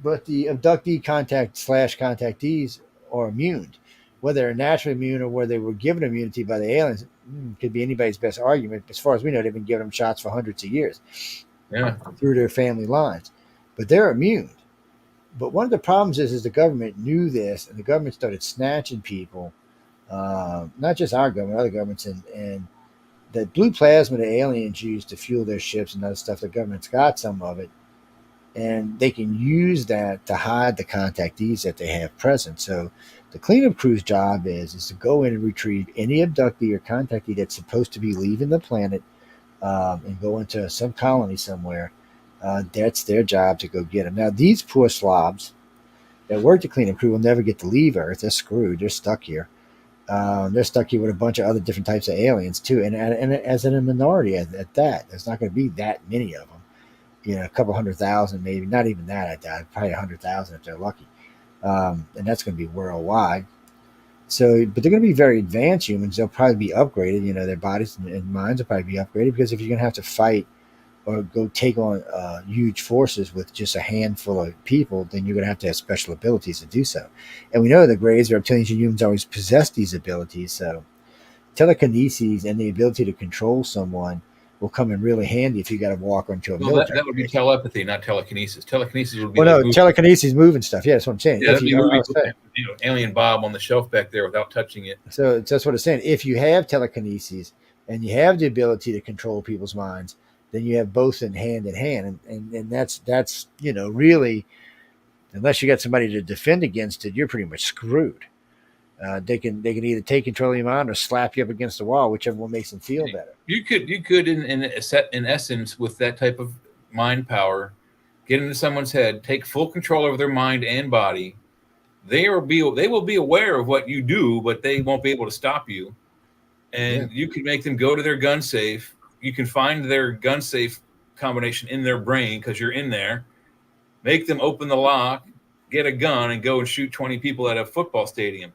But the abductee contactees are immune. Whether they're naturally immune or whether they were given immunity by the aliens could be anybody's best argument. As far as we know, they've been giving them shots for hundreds of years through their family lines. But they're immune. But one of the problems is the government knew this, and the government started snatching people, not just our government, other governments, and that blue plasma the aliens use to fuel their ships and other stuff, the government's got some of it. And they can use that to hide the contactees that they have present. So the cleanup crew's job is to go in and retrieve any abductee or contactee that's supposed to be leaving the planet and go into some colony somewhere. That's their job to go get them. Now, these poor slobs that work the cleanup crew will never get to leave Earth. They're screwed. They're stuck here. They're stuck here with a bunch of other different types of aliens, too. And as in a minority at that. There's not going to be that many of them. A couple 100,000, maybe not even that. I doubt probably 100,000 if they're lucky, and that's going to be worldwide. So, but they're going to be very advanced humans. They'll probably be upgraded. Their bodies and minds will probably be upgraded because if you're going to have to fight or go take on huge forces with just a handful of people, then you're going to have special abilities to do so. And we know the Greys, reptilians, and humans always possess these abilities. So, telekinesis and the ability to control someone will come in really handy if you got to walk onto a military. That would be telepathy, not telekinesis. Telekinesis would be telekinesis, moving stuff. Yeah, that's what I'm saying. Yeah, that'd be moving, Alien Bob on the shelf back there without touching it. So that's what I'm saying. If you have telekinesis and you have the ability to control people's minds, then you have both in hand, and that's really, unless you got somebody to defend against it, you're pretty much screwed. They can either take control of your mind or slap you up against the wall, whichever one makes them feel better. You could in essence, with that type of mind power, get into someone's head, take full control over their mind and body. They will be aware of what you do, but they won't be able to stop you. And you can make them go to their gun safe. You can find their gun safe combination in their brain because you're in there. Make them open the lock, get a gun, and go and shoot 20 people at a football stadium.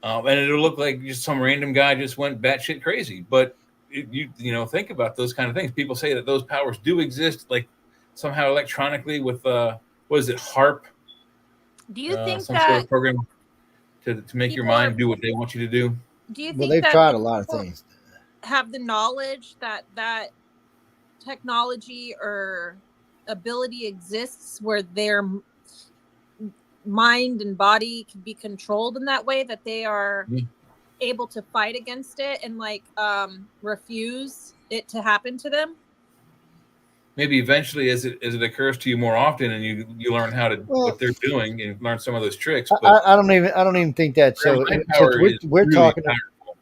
And it'll look like just some random guy just went batshit crazy. But you think about those kind of things. People say that those powers do exist, like somehow electronically with what is it, HARP? Do you think some that sort of program to make your mind do what they want you to do? Do you think well, they've tried a lot of things. Have the knowledge that technology or ability exists where their mind and body can be controlled in that way, that they are able to fight against it and refuse it to happen to them? maybe eventually, as it occurs to you more often, and you learn how to Well, what they're doing and learn some of those tricks. But I don't even think that. their So mind since power is we're really talking, powerful.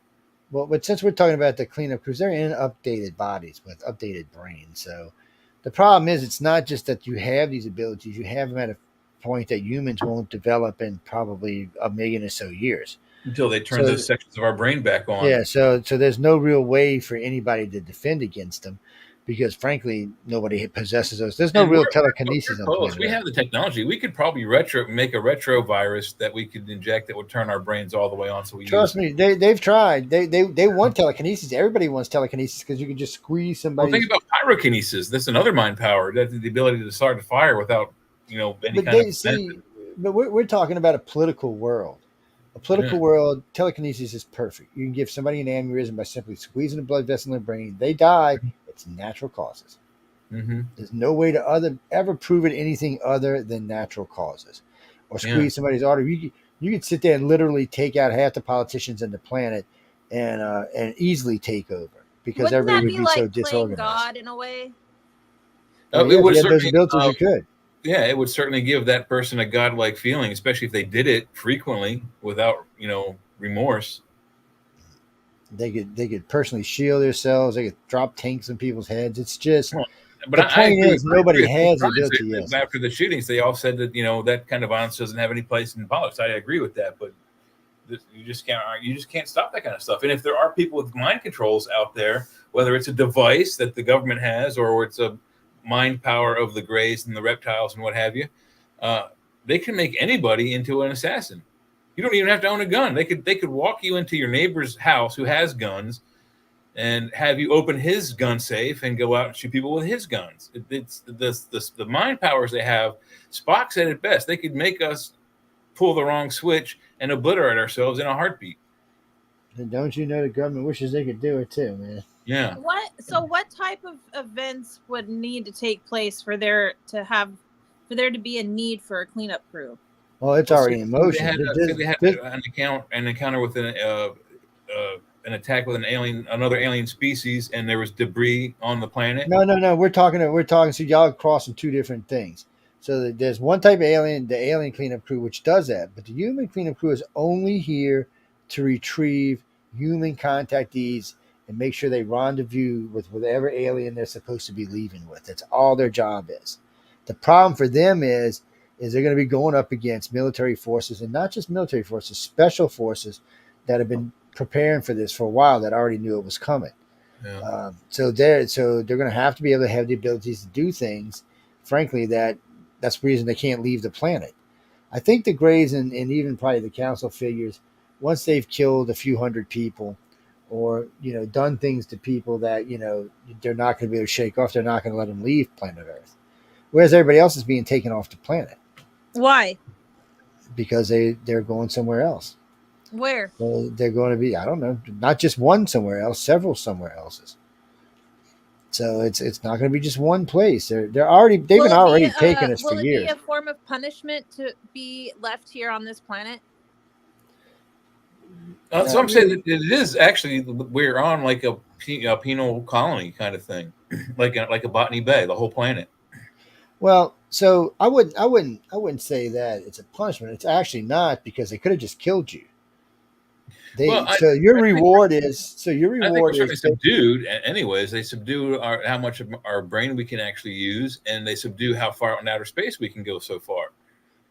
well, but since we're talking about the cleanup crews, they're in updated bodies with updated brains. So the problem is, it's not just that you have these abilities; you have them at a point that humans won't develop in probably a million or so years. Until they turn So those sections of our brain back on. yeah, so there's no real way for anybody to defend against them, because frankly, nobody possesses those. There's no And real we're telekinesis on close. planet We Earth. have the technology. We could probably make a retro virus that we could inject that would turn our brains all the way on. So we use. Trust me, they've tried. They want telekinesis. Everybody wants telekinesis because you can just squeeze Well, think somebody's. about pyrokinesis. That's another mind power. That's the ability to start a fire without any But kind of they method. see, but we're talking about a political world. A Yeah. political world, telekinesis is perfect. You can give somebody an aneurysm by simply squeezing a blood vessel in their brain. They die. It's natural causes. Mm-hmm. There's no way to ever prove it anything other than natural causes, or Yeah. squeeze somebody's artery. You could sit there and literally take out half the politicians in the planet, and easily take over because Wouldn't everybody that would be be so like playing disorganized. God in a way? Oh It yeah, if would you had those certainly. abilities, you could. Yeah, it would certainly give that person a godlike feeling, especially if they did it frequently without remorse. They could personally shield themselves. They could drop tanks in people's heads. It's just Well, but the I point agree. is I agree nobody with both has the sides. ability. Yes, After the shootings, they all said that that kind of violence doesn't have any place in politics. I agree with that, but you just can't stop that kind of stuff. And if there are people with mind controls out there, whether it's a device that the government has or it's a mind power of the Greys and the reptiles and what have you, they can make anybody into an assassin. You don't even have to own a gun. They could walk you into your neighbor's house who has guns and have you open his gun safe and go out and shoot people with his guns. It's the mind powers they have. Spock said it best. They could make us pull the wrong switch and obliterate ourselves in a heartbeat. and don't you know the government wishes they could do it too, man? Yeah. What type of events would need to take place for there to be a need for a cleanup crew? Well, it's already in motion. They had an encounter with an attack with another alien species, and there was debris on the planet. No. We're talking. So y'all crossing two different things. So there's one type of alien, the alien cleanup crew, which does that. But the human cleanup crew is only here to retrieve human contactees and make sure they rendezvous with whatever alien they're supposed to be leaving with. That's all their job is. The problem for them is they're going to be going up against military forces, and not just military forces, special forces that have been preparing for this for a while, that already knew it was coming. Yeah. So they're going to have to be able to have the abilities to do things. Frankly, that's the reason they can't leave the planet. I think the Greys and even probably the Council figures, once they've killed a few hundred people, or done things to people that they're not going to be able to shake off, they're not going to let them leave planet Earth. Whereas everybody else is being taken off the planet. Why? Because they're going somewhere else. Where? Well, they're going to be, I don't know, not just one somewhere else, several somewhere else's. So it's not going to be just one place. They've been already taking us for years. Will it be a form of punishment to be left here on this planet? So I'm saying that it is actually, we're on like a penal colony kind of thing, like a Botany Bay, the whole planet. Well, so I wouldn't say that it's a punishment. It's actually not, because they could have just killed you. Your reward is subdued. Anyways, they subdue how much of our brain we can actually use, and they subdue how far out in outer space we can go so far.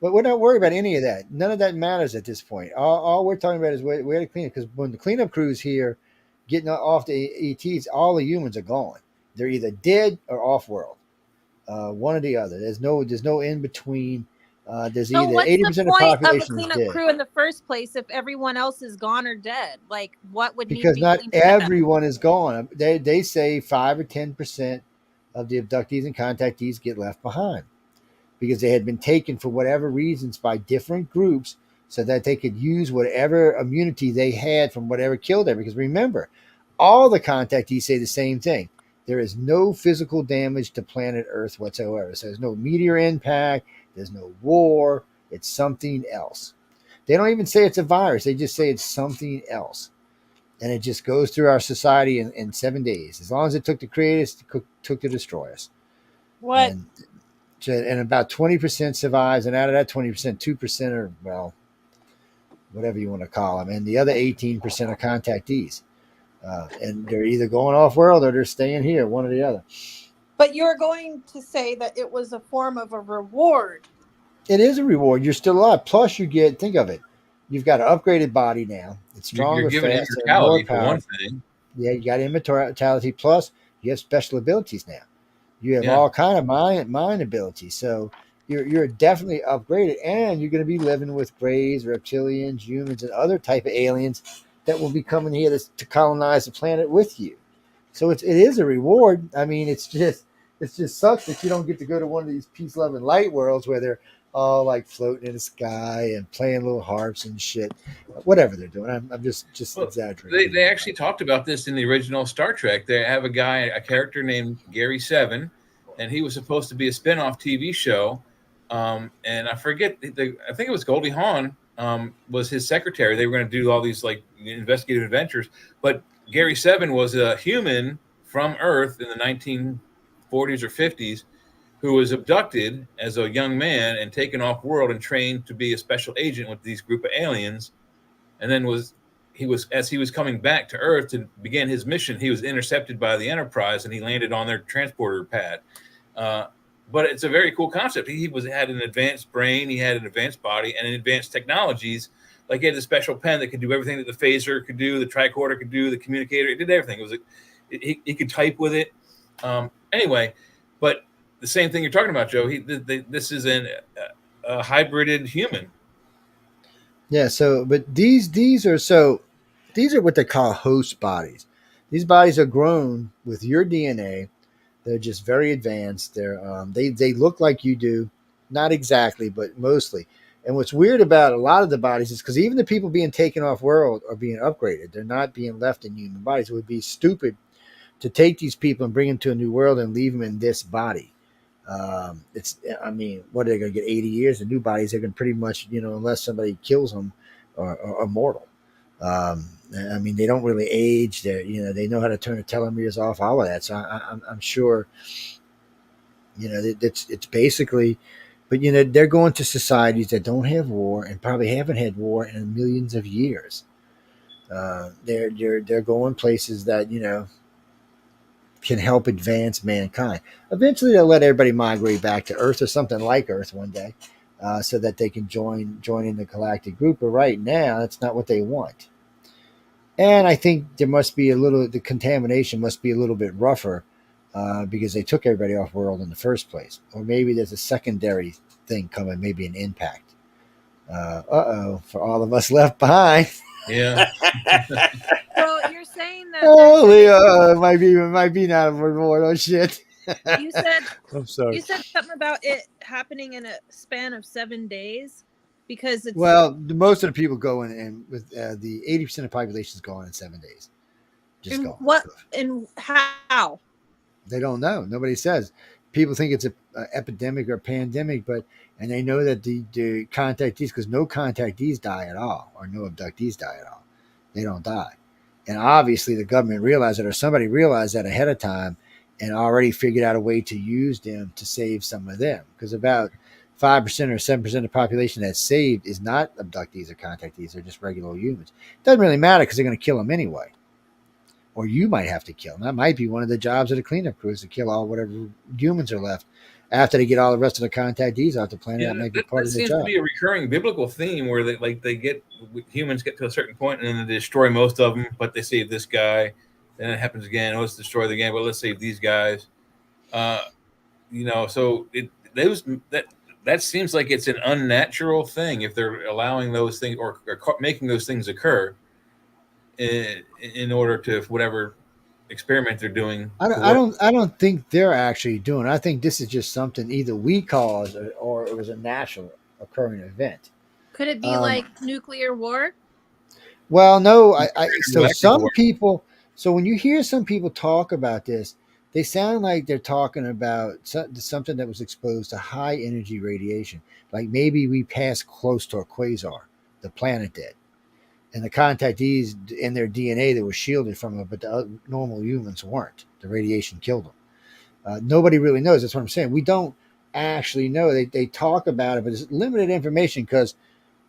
But we're not worried about any of that. None of that matters at this point. All we're talking about is where to clean up. Because when the cleanup crew's here, getting off the ETs, all the humans are gone. They're either dead or off world. One or the other. There's no in between. There's either 80% of the population of the cleanup dead. crew in the first place if everyone else is gone or dead? Like, what would Because need to be not cleaned up? everyone is gone. They say 5 or 10% of the abductees and contactees get left behind, because they had been taken for whatever reasons by different groups, so that they could use whatever immunity they had from whatever killed them. Because remember, all the contactees say the same thing. There is no physical damage to planet Earth whatsoever. So there's no meteor impact. There's no war. It's something else. They don't even say it's a virus. They just say it's something else. And it just goes through our society in 7 days. As long as it took to create us, it took to destroy us. What? And about 20% survives, and out of that 20%, 2% are, well, whatever you want to call them, and the other 18% are contactees. And they're either going off world or they're staying here, one or the other. But you're going to say that it was a form of a reward. It is a reward. You're still alive. Plus, you get, think of it, you've got an upgraded body now. It's You're stronger, given faster, and more immortality for one powerful. thing. Yeah, you got immortality. Plus, you have special abilities now. You have Yeah. all kind of mind abilities. So you're definitely upgraded, and you're going to be living with greys, reptilians, humans, and other type of aliens that will be coming here to colonize the planet with you. So it is a reward. I mean, it just sucks that you don't get to go to one of these peace, love, and light worlds where they're all like floating in the sky and playing little harps and shit. Whatever they're doing, I'm just Well, exaggerating. they actually talked about this in the original Star Trek. They have a character named Gary Seven, and he was supposed to be a spin-off TV show. And I forget, I think it was Goldie Hawn was his secretary. They were going to do all these like investigative adventures, but Gary Seven was a human from Earth in the 1940s or 50s who was abducted as a young man and taken off world and trained to be a special agent with these group of aliens. And then as he was coming back to Earth to begin his mission, he was intercepted by the Enterprise and he landed on their transporter pad. But it's a very cool concept. He had an advanced brain, he had an advanced body, and advanced technologies. Like he had a special pen that could do everything that the phaser could do, the tricorder could do, the communicator. It did everything. He could type with it. Anyway, but the same thing you're talking about, Joe. This is a hybrided human. Yeah. So, but these are what they call host bodies. These bodies are grown with your DNA. They're just very advanced. They look like you do, not exactly, but mostly. And what's weird about a lot of the bodies is because even the people being taken off world are being upgraded. They're not being left in human bodies. It would be stupid to take these people and bring them to a new world and leave them in this body. I mean, what are they going to get? 80 years? The new bodies are going to pretty much, unless somebody kills them, are mortal. I mean, they don't really age. They know how to turn the telomeres off, all of that. So I'm sure, it's basically, but they're going to societies that don't have war and probably haven't had war in millions of years. They're going places that can help advance mankind. Eventually, they'll let everybody migrate back to Earth or something like Earth one day, so that they can join in the galactic group. But right now, that's not what they want. And I think the contamination must be a little bit rougher because they took everybody off world in the first place. Or maybe there's a secondary thing coming, maybe an impact. For all of us left behind. Yeah. So you're saying that it might be not a reward. Oh shit. you said I'm sorry. You said something about it happening in a span of 7 days because it's most of the people go in, and with the 80% of the population is gone in 7 days. Just gone. What and how? They don't know. Nobody says. People think it's an epidemic or a pandemic, and they know that the contactees, because no contactees die at all, or no abductees die at all. They don't die. And obviously the government realized it, or somebody realized that ahead of time and already figured out a way to use them to save some of them. Because about 5% or 7% of the population that's saved is not abductees or contactees. They're just regular humans. It doesn't really matter because they're going to kill them anyway. Or you might have to kill them. That might be one of the jobs of the cleanup crews, to kill all whatever humans are left after they get all the rest of the contactees off the planet. That might be part of the job. Seems to be a recurring biblical theme where humans get to a certain point and then they destroy most of them, but they save this guy. Then it happens again. Let's destroy the game, but let's save these guys. So that seems like it's an unnatural thing if they're allowing those things or making those things occur in order to whatever experiment they're doing. I don't think they're actually doing it. I think this is just something either we caused or it was a natural occurring event. Could it be like nuclear war? Well, no. So when you hear some people talk about this, they sound like they're talking about something that was exposed to high energy radiation. Like maybe we passed close to a quasar, the planet did. And the contactees in their DNA, they were shielded from it, but the normal humans weren't. The radiation killed them. Nobody really knows. That's what I'm saying. We don't actually know. They talk about it, but it's limited information because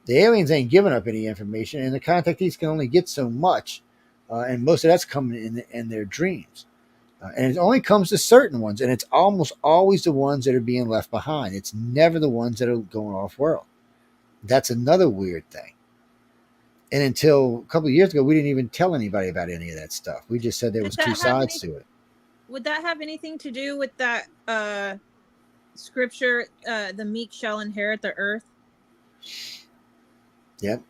the aliens ain't giving up any information, and the contactees can only get so much, and most of that's coming in their dreams. And it only comes to certain ones, and it's almost always the ones that are being left behind. It's never the ones that are going off world. That's another weird thing. And until a couple of years ago, we didn't even tell anybody about any of that stuff. We just said there was two sides to it. Would that have anything to do with that scripture, the meek shall inherit the earth? Yep.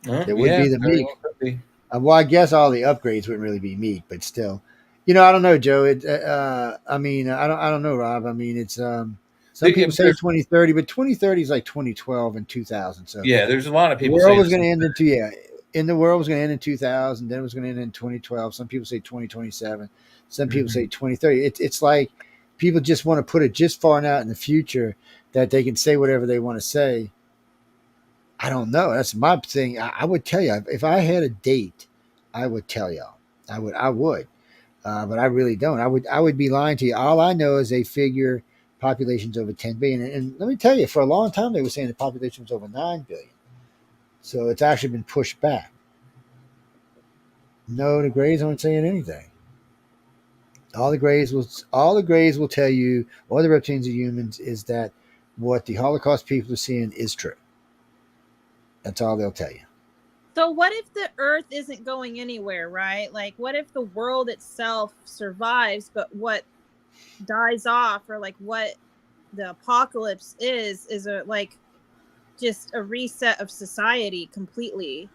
It would be the meek. Well, I guess all the upgrades wouldn't really be meek, but still. I don't know, Joe. I don't know, Rob. I mean, it's some people say 2030, but 2030 is like 2012 and 2000. So yeah, there's a lot of people. The world was going to end in the world was going to end in 2000. Then it was going to end in 2012. Some people say 2027. Some people say 2030. It's like people just want to put it just far out in the future that they can say whatever they want to say. I don't know. That's my thing. I would tell you if I had a date, I would tell y'all. I would. But I really don't. I would be lying to you. All I know is they figure population's over 10 billion. And let me tell you, for a long time they were saying the population was over 9 billion. So it's actually been pushed back. No, the Greys aren't saying anything. All the Greys will tell you, or the reptilians or humans, is that what the Holocaust people are seeing is true. That's all they'll tell you. So what if the Earth isn't going anywhere, right? Like, what if the world itself survives, but what dies off, or like what the apocalypse is just a reset of society completely?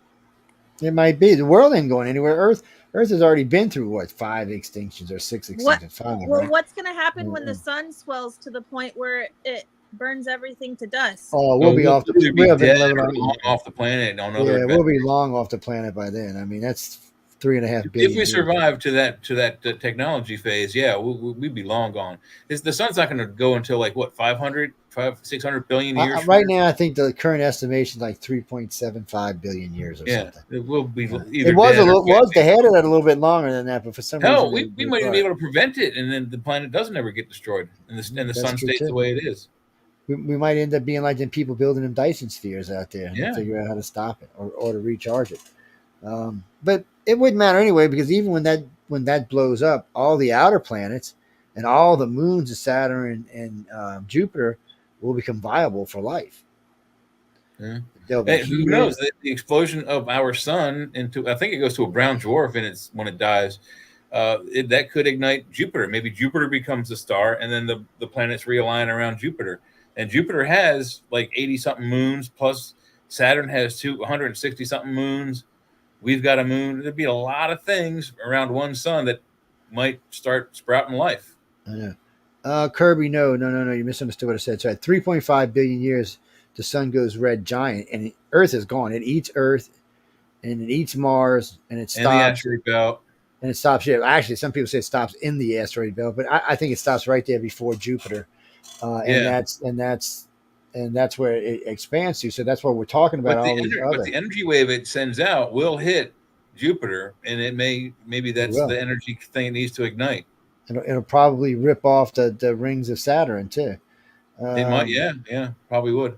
It might be. The world ain't going anywhere. Earth has already been through 5 extinctions or 6 extinctions. 5. Well, right? what's going to happen when the sun swells to the point where it burns everything to dust? Oh, we'll be off the planet. We'll be long off the planet by then. I mean, that's 3.5 billion. If we survive to that technology phase, we'd be long gone. The sun's not going to go until 600 billion years. Right now, I think the current estimation is like 3.75 billion years or something. It will be. It was they had it at a little bit longer than that, but for some reason, we might even be able to prevent it, and then the planet doesn't ever get destroyed, and the sun stays the way it is. We might end up being like them people building them Dyson spheres out there and figure out how to stop it or to recharge it. But it wouldn't matter anyway, because even when that blows up, all the outer planets and all the moons of Saturn and Jupiter will become viable for life. Yeah. Who knows? The explosion of our sun I think it goes to a brown dwarf, and when it dies, that could ignite Jupiter. Maybe Jupiter becomes a star, and then the planets realign around Jupiter. And Jupiter has 80-something moons, plus Saturn has 160-something moons. We've got a moon. There'd be a lot of things around one sun that might start sprouting life. I know. Kirby, no. You misunderstood what I said. So at 3.5 billion years, the sun goes red giant, and Earth is gone. It eats Earth, and it eats Mars, and it stops. And the asteroid belt. And it stops. Yeah, actually, some people say it stops in the asteroid belt, but I think it stops right there before Jupiter. And that's where it expands to. So that's what we're talking about. But the energy wave it sends out will hit Jupiter, and maybe that's the energy thing it needs to ignite. It'll probably rip off the rings of Saturn too. It might, probably would.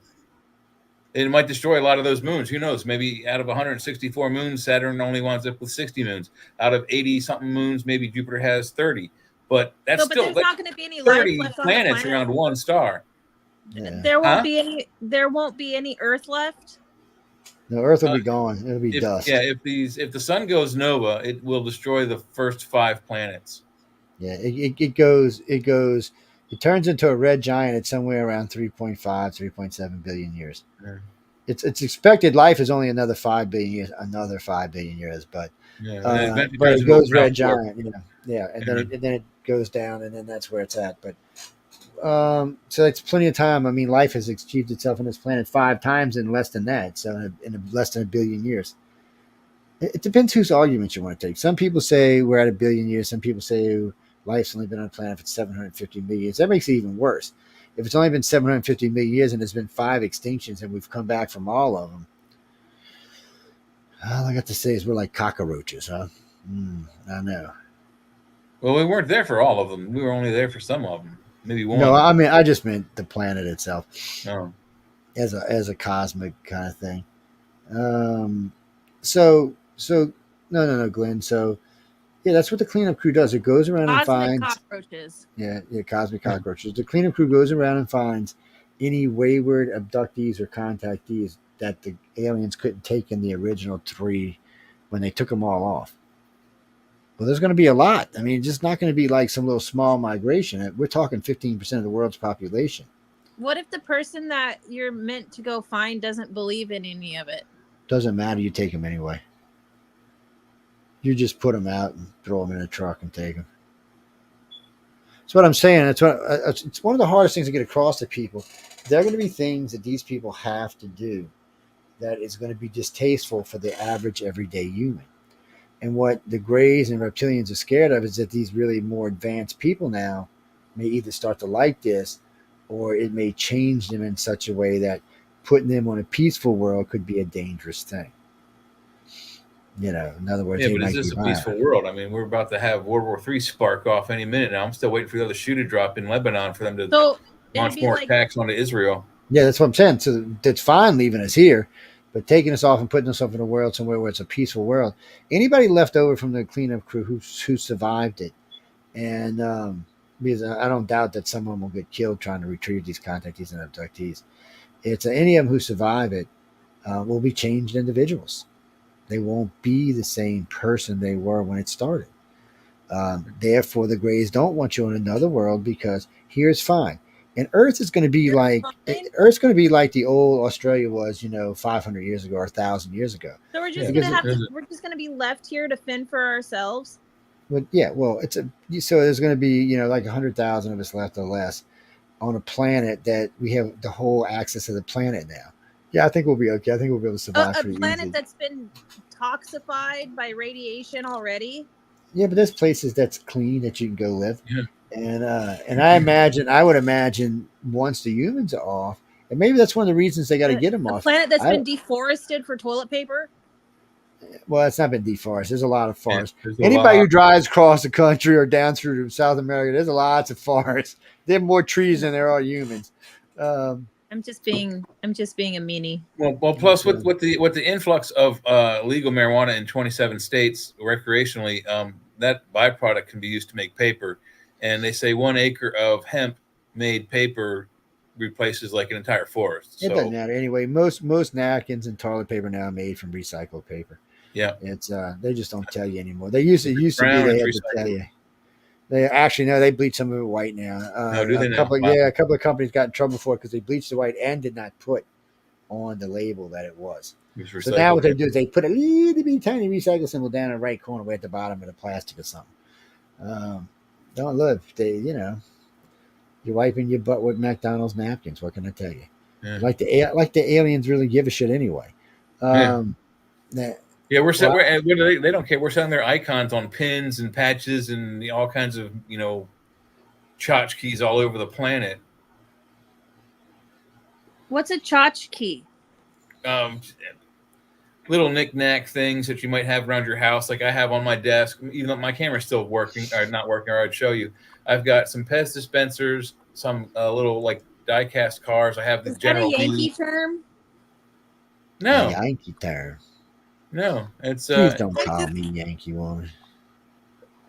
It might destroy a lot of those moons. Who knows? Maybe out of 164 moons, Saturn only winds up with 60 moons. Out of 80-something moons, maybe Jupiter has 30. But that's still there's not going to be any 30 life left on planets the planet. around one star. Yeah. There won't be any Earth left. No, Earth will be gone. It'll be dust. Yeah, if the sun goes nova, it will destroy the first 5 planets. Yeah, it turns into a red giant at somewhere around 3.7 billion years. Yeah. It's expected life is only another 5 billion years, but it goes red giant, and then it goes down, and then that's where it's at. But so it's plenty of time. I mean, life has achieved itself on this planet 5 times in less than that. So in less than 1 billion years. It depends whose argument you want to take. Some people say we're at 1 billion years. Some people say life's only been on the planet for 750 million years. That makes it even worse. If it's only been 750 million years and there's been 5 extinctions and we've come back from all of them, all I got to say is we're like cockroaches, huh? I know. Well, we weren't there for all of them. We were only there for some of them. Maybe one. No, I mean I just meant the planet itself Oh. as a cosmic kind of thing. Um, so no, Glenn. So yeah, that's what the cleanup crew does. It goes around and Cosmic finds cockroaches. cosmic cockroaches. The cleanup crew goes around and finds any wayward abductees or contactees that the aliens couldn't take in the original three when they took them all off. Well, there's going to be a lot. I mean, it's just not going to be like some little small migration. We're talking 15% of the world's population. What if the person that you're meant to go find doesn't believe in any of it? Doesn't matter. You take them anyway. You just put them out and throw them in a truck and take them. That's what I'm saying. It's one of the hardest things to get across to people. There are going to be things that these people have to do that is going to be distasteful for the average everyday human. And what the Greys and reptilians are scared of is that these really more advanced people now may either start to like this, or it may change them in such a way that putting them on a peaceful world could be a dangerous thing. In other words, Yeah, but is this a peaceful world? I mean, we're about to have World War III spark off any minute now. I'm still waiting for the other shoe to drop in Lebanon for them to launch more attacks onto Israel. Yeah, that's what I'm saying. So that's fine leaving us here, but taking us off and putting us off in a world somewhere where it's a peaceful world. Anybody left over from the cleanup crew who survived it, and because I don't doubt that some of them will get killed trying to retrieve these contactees and abductees. It's any of them who survive it will be changed individuals. They won't be the same person they were when it started. Therefore, the Greys don't want you in another world because here's fine. And Earth is going to be Earth's going to be like the old Australia was, 500 years ago or 1,000 years ago. So we're just going to be left here to fend for ourselves. But yeah, well, so there's going to be like 100,000 of us left or less on a planet that we have the whole access to the planet now. Yeah, I think we'll be okay. I think we'll be able to survive. A planet that's been toxified by radiation already. Yeah, but there's places that's clean that you can go live. Yeah. And I would imagine once the humans are off, and maybe that's one of the reasons they got to get them off. A planet that's been deforested for toilet paper. Well, it's not been deforested. There's a lot of forests. Anybody who drives across the country or down through South America, there's lots of forests. There are more trees than there are humans. I'm just being a meanie. Well, plus with the influx of legal marijuana in 27 states recreationally, that byproduct can be used to make paper. And they say 1 acre of hemp-made paper replaces like an entire forest. It doesn't matter anyway. Most napkins and toilet paper now are made from recycled paper. Yeah, it's they just don't tell you anymore. They used to be they had to tell you. They actually they bleach some of it white now. A couple of companies got in trouble for it because they bleached it white and did not put on the label that it was. So now what they do is they put a little bit tiny recycle symbol down in the right corner way at the bottom of the plastic or something. Don't look, you're wiping your butt with McDonald's napkins. What can I tell you? Yeah. Like the aliens really give a shit anyway. They don't care. We're selling their icons on pins and patches and all kinds of tchotchkes all over the planet. What's a tchotchke? Little knick-knack things that you might have around your house, like I have on my desk. Even though my camera's still working or not working, or I'd show you. I've got some Pez dispensers, some little like die-cast cars. I have the General. Is that a Yankee term? No, a Yankee term. No, it's please don't call me Yankee woman.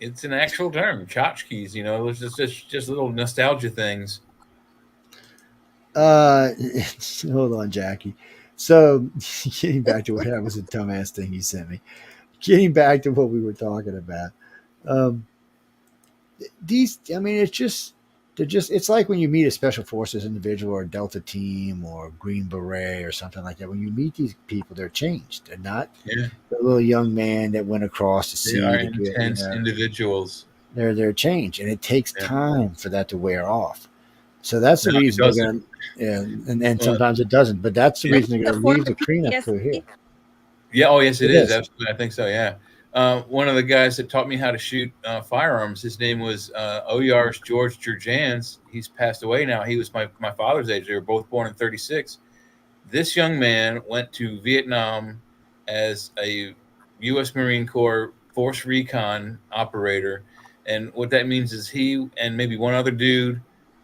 It's an actual term, tchotchkes. It's just little nostalgia things. Hold on, Jackie. So, getting back to that was a dumbass thing you sent me. Getting back to what we were talking about. It's like when you meet a special forces individual or a Delta team or Green Beret or something like that. When you meet these people, they're changed. They're not the little young man that went across the sea. They are intense individuals. They're changed, and it takes time for that to wear off. So that's the reason they're going to, and sometimes it doesn't. But that's the reason they're going to leave the cleanup crew here. Yeah. Oh, yes, it is. Absolutely, I think so. Yeah. One of the guys that taught me how to shoot firearms, his name was Oyars George Jurjans. He's passed away now. He was my father's age. They were both born in 1936. This young man went to Vietnam as a U.S. Marine Corps Force Recon operator, And what that means is he and maybe one other dude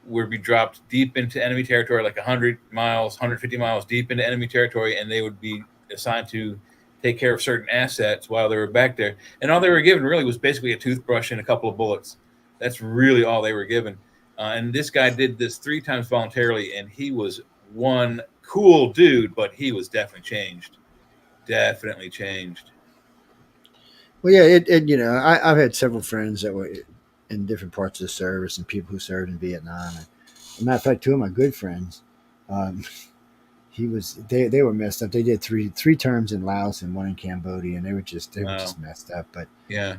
would be dropped deep into enemy territory, like 100 miles, 150 miles deep into enemy territory, and they would be assigned to take care of certain assets while they were back there. And all they were given really was basically a toothbrush and a couple of bullets. That's really all they were given. And this guy did this 3 times voluntarily, and he was one cool dude, but he was definitely changed. Definitely changed. Well, yeah, I've had several friends that were in different parts of the service and people who served in Vietnam. And, as a matter of fact, 2 of my good friends, um, they were messed up. They did three terms in Laos and 1 in Cambodia, and they were just messed up. But yeah,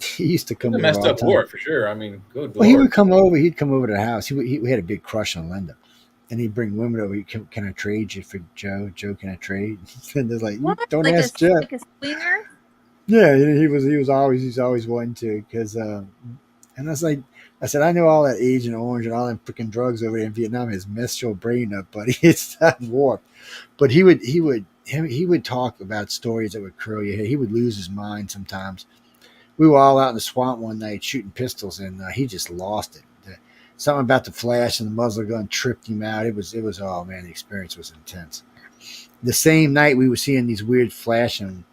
he used to come over messed all up the time. war for sure. I mean, good Well, he Lord. would come over. He'd come over to the house. We had a big crush on Linda, and he'd bring women over. Can I trade you for Joe? Joe, can I trade? And they're like, What? don't Like ask Joe. like a swinger? Yeah, he's always wanting to because and I was like, I said, I know all that Agent Orange and all them freaking drugs over there in Vietnam has messed your brain up, buddy. It's not warped. But he would talk about stories that would curl your hair. He would lose his mind sometimes. We were all out in the swamp one night shooting pistols, and he just lost it. Something about the flash and the muzzle gun tripped him out. It was oh man, the experience was intense. The same night we were seeing these weird flashing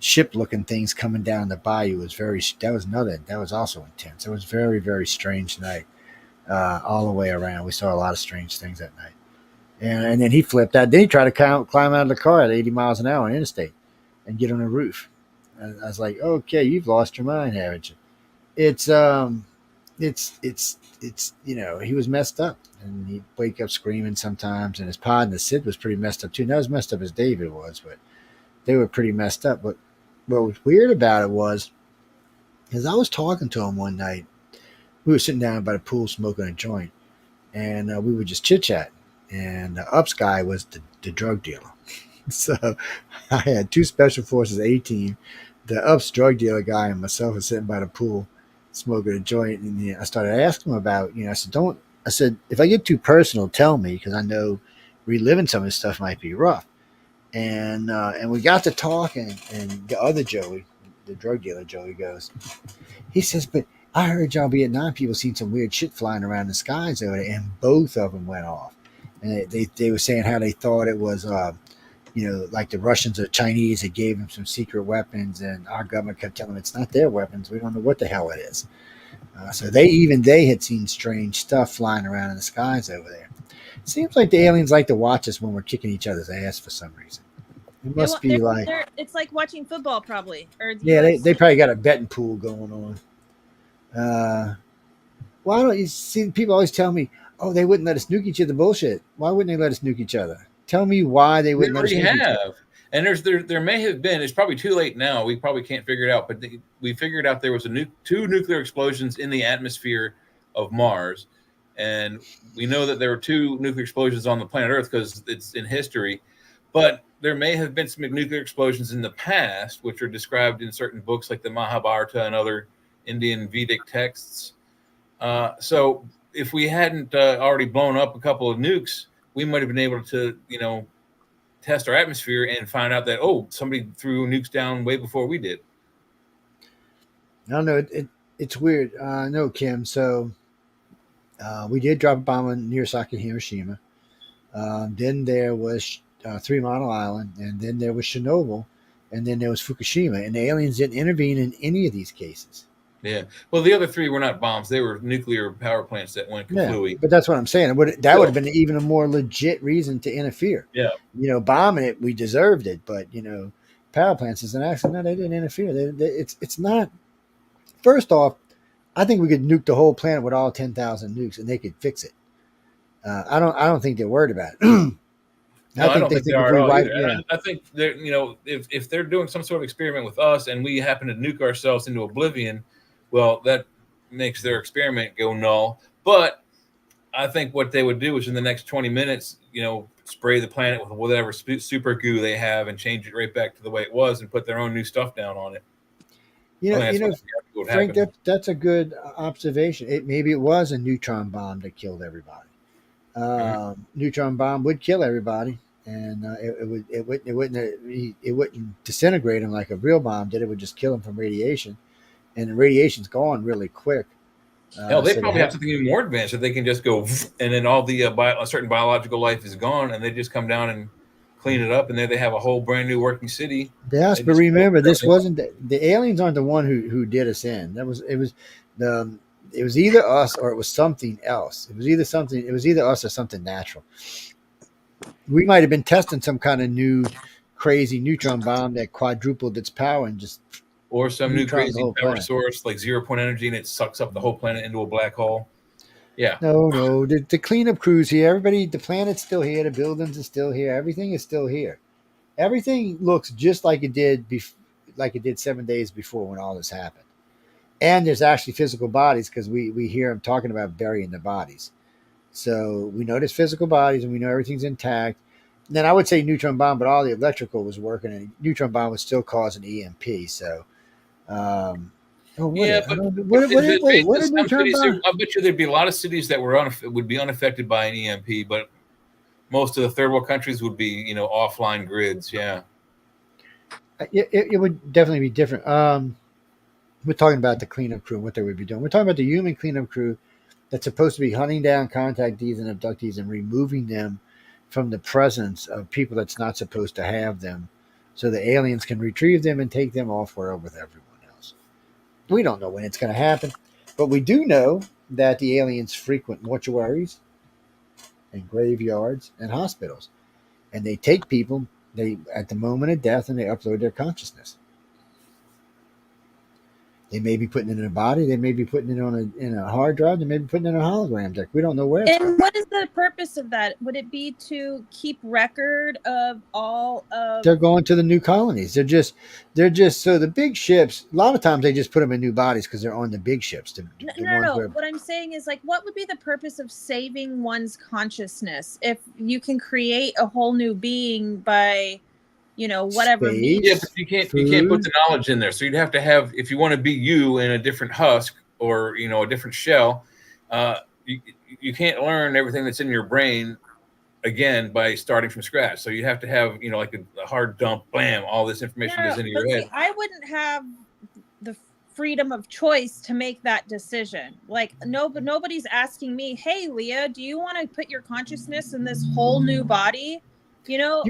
ship-looking things coming down the bayou. That was also intense. It was very, very strange night all the way around. We saw a lot of strange things that night. And then he flipped out. Then he tried to climb out of the car at 80 miles an hour on interstate and get on the roof. And I was like, okay, you've lost your mind, haven't you? It's he was messed up, and he'd wake up screaming sometimes. And his partner Sid was pretty messed up too. Not as messed up as David was, but they were pretty messed up. But what was weird about it was, as I was talking to him one night, we were sitting down by the pool smoking a joint, and we were just chit chatting. And the ups guy was the drug dealer. So I had 2 special forces A team, the ups drug dealer guy, and myself was sitting by the pool smoking a joint. And I started asking him about, I said, if I get too personal, tell me, because I know reliving some of this stuff might be rough. And we got to talking, and the other Joey, the drug dealer Joey, he says, but I heard y'all Vietnam people seen some weird shit flying around the skies over there, and both of them went off. And they were saying how they thought it was, like the Russians or Chinese that gave them some secret weapons, and our government kept telling them it's not their weapons. We don't know what the hell it is. So they had seen strange stuff flying around in the skies over there. It seems like the aliens like to watch us when we're kicking each other's ass for some reason. It must be like it's like watching football, probably. Or they probably got a betting pool going on. Why don't you see? People always tell me, "Oh, they wouldn't let us nuke each other." Bullshit. Why wouldn't they let us nuke each other? Tell me why they wouldn't let us nuke each other. And there may have been. It's probably too late now. We probably can't figure it out. But we figured out there was 2 nuclear explosions in the atmosphere of Mars, and we know that there were 2 nuclear explosions on the planet Earth because it's in history. But there may have been some nuclear explosions in the past, which are described in certain books like the Mahabharata and other Indian Vedic texts. So if we hadn't already blown up a couple of nukes, we might have been able to, test our atmosphere and find out that, somebody threw nukes down way before we did. I don't know. It's weird. No, Kim. So we did drop a bomb on Nagasaki and Hiroshima. Then there was 3 Mile Island, and then there was Chernobyl, and then there was Fukushima, and the aliens didn't intervene in any of these cases. Yeah. Well, the other 3 were not bombs; they were nuclear power plants that went kablooey. Yeah, but that's what I'm saying. That would have been even a more legit reason to interfere. Yeah. Bombing it, we deserved it, but power plants is an accident. No, they didn't interfere. It's not. First off, I think we could nuke the whole planet with all 10,000 nukes, and they could fix it. I don't think they're worried about it. I don't think they are at all either. I think they're, if they're doing some sort of experiment with us and we happen to nuke ourselves into oblivion, well, that makes their experiment go null. But I think what they would do is in the next 20 minutes, spray the planet with whatever super goo they have and change it right back to the way it was and put their own new stuff down on it. Frank, that's a good observation. Maybe it was a neutron bomb that killed everybody. Neutron bomb would kill everybody, and it wouldn't disintegrate them like a real bomb did. It would just kill them from radiation, and the radiation's gone really quick. Hell, they so probably have something even more advanced that they can just go, and then all the a certain biological life is gone, and they just come down and clean it up, and there they have a whole brand new working city. Yes, but remember, this wasn't the aliens aren't the one who did us in. It was either us or it was something else. It was either us or something natural. We might have been testing some kind of new crazy neutron bomb that quadrupled its power and just or some new neutroned the crazy whole power planet. source like 0-point energy, and it sucks up the whole planet into a black hole. Yeah. No. The cleanup crew's here. Everybody, the planet's still here. The buildings are still here. Everything is still here. Everything looks just like it did 7 days before when all this happened. And there's actually physical bodies because we hear them talking about burying the bodies. So we know there's physical bodies and we know everything's intact. And then I would say neutron bomb, but all the electrical was working and neutron bomb was still causing EMP. So, But what did neutron bomb? I bet you there'd be a lot of cities that would be unaffected by an EMP, but most of the third world countries would be, offline grids. Yeah. It would definitely be different. We're talking about the cleanup crew and what they would be doing. We're talking about the human cleanup crew that's supposed to be hunting down contactees and abductees and removing them from the presence of people that's not supposed to have them so the aliens can retrieve them and take them off world with everyone else. We don't know when it's going to happen, but we do know that the aliens frequent mortuaries and graveyards and hospitals, and they take people at the moment of death and they upload their consciousness. They may be putting it in a body. They may be putting it in a hard drive. They may be putting it in a hologram deck. We don't know where. And what is the purpose of that? Would it be to keep record of all of? They're going to the new colonies. They're just so the big ships. A lot of times they just put them in new bodies because they're on the big ships. No. What I'm saying is, like, what would be the purpose of saving one's consciousness if you can create a whole new being by, whatever means? Yeah, but you can't put the knowledge in there. So you'd have to have, if you want to be you in a different husk or a different shell, you can't learn everything that's in your brain again by starting from scratch. So you have to have like a hard dump, blam, all this information goes into your head. I wouldn't have the freedom of choice to make that decision. Like nobody's asking me, hey Leah, do you want to put your consciousness in this whole new body? You don't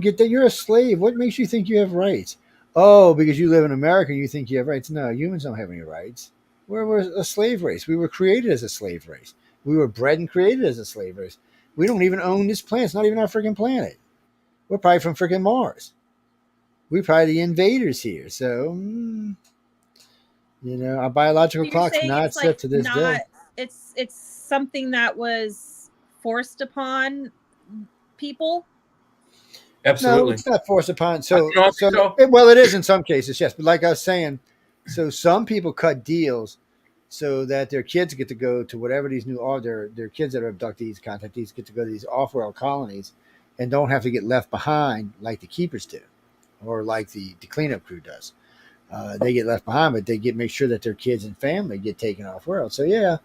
get that. You're a slave. What makes you think you have rights? Oh, because you live in America, you think you have rights. No, humans don't have any rights. We're a slave race. We were created as a slave race. We were bred and created as a slave race. We don't even own this planet. It's not even our freaking planet. We're probably from freaking Mars. We're probably the invaders here. So, our biological clock's not set to this day. It's something that was forced upon people. Absolutely. No, it's not forced upon. Well, it is in some cases, yes. But like I was saying, so some people cut deals so that their kids get to go to whatever these new are. Their kids that are abductees, contactees, get to go to these off-world colonies and don't have to get left behind like the keepers do, or like the cleanup crew does. They get left behind, but they make sure that their kids and family get taken off-world. So yeah,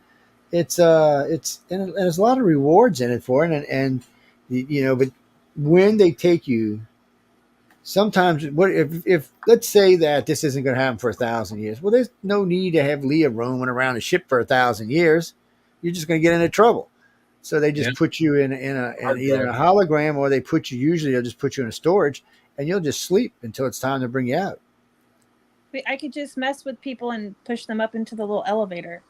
it's and there's a lot of rewards in it for it, and but when they take you, sometimes if let's say that this isn't going to happen for 1,000 years, well, there's no need to have Leah roaming around a ship for 1,000 years. You're just going to get into trouble. So they just put you in either a hologram, or they'll just put you in a storage, and you'll just sleep until it's time to bring you out. I could just mess with people and push them up into the little elevator.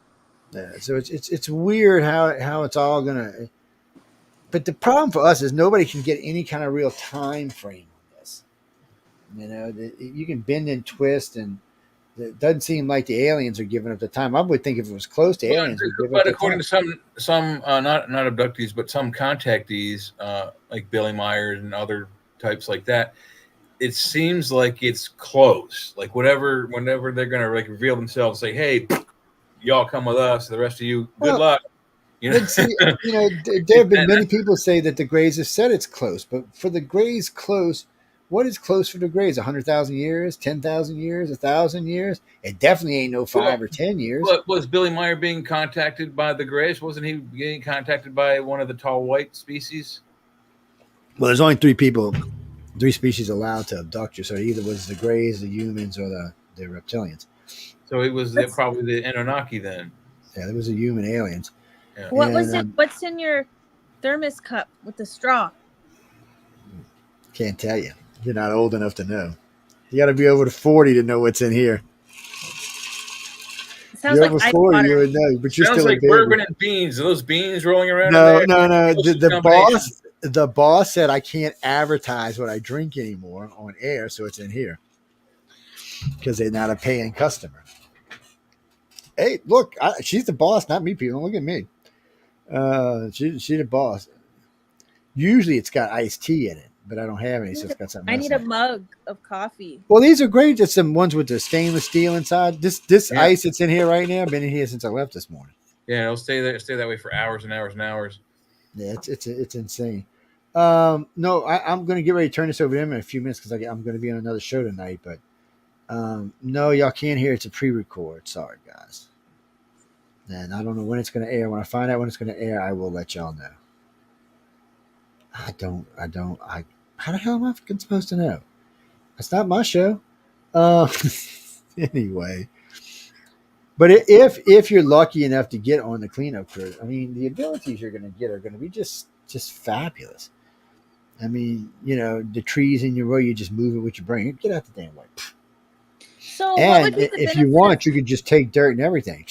Yeah, so it's weird how it's all gonna. But the problem for us is nobody can get any kind of real time frame on this. You can bend and twist, and it doesn't seem like the aliens are giving up the time. I would think if it was close to aliens, but according to some not abductees, but some contactees, like Billy Myers and other types like that, it seems like it's close. Like whenever they're going to reveal themselves, say, "Hey, y'all come with us. The rest of you, good luck." There have been many people say that the Greys have said it's close, but for the Greys close, what is close for the Greys? 100,000 years, 10,000 years, 1,000 years? It definitely ain't no 5 or 10 years. Was Billy Meyer being contacted by the Greys? Wasn't he getting contacted by one of the tall white species? Well, there's only three species allowed to abduct you. So it either was the Greys, the humans, or the reptilians. So it was probably the Anunnaki then. Yeah, there was a human aliens. Yeah. What was And, it? What's in your thermos cup with the straw? Can't tell you. You're not old enough to know. You got to be over 40 to know what's in here. It sounds You're like over ice 40, you water. would know, but you're Sounds still a like baby. bourbon and beans. Are those beans rolling around No, in there? no. The Combination. the boss said I can't advertise what I drink anymore on air, so it's in here because they're not a paying customer. Hey, look, she's the boss, not me. People, don't look at me. She's the boss. Usually, it's got iced tea in it, but I don't have any, so it's got something I else. need a mug of coffee. Well, these are great. It's some ones with the stainless steel inside. This Yeah. ice that's in here right now. I've been in here since I left this morning. Yeah, it'll stay that way for hours and hours and hours. Yeah, it's insane. No, I'm going to get ready to turn this over to him in a few minutes because I'm going to be on another show tonight. But no, y'all can't hear. It's a pre-record. Sorry, guys. And I don't know when it's going to air. When I find out when it's going to air, I will let y'all know. How the hell am I fucking supposed to know? It's not my show. Anyway. But if you're lucky enough to get on the cleanup crew, I mean, the abilities you're going to get are going to be just fabulous. I mean, the trees in your road, you just move it with your brain. Get out the damn way. So And what would be the if you benefit want, you could just take dirt and everything.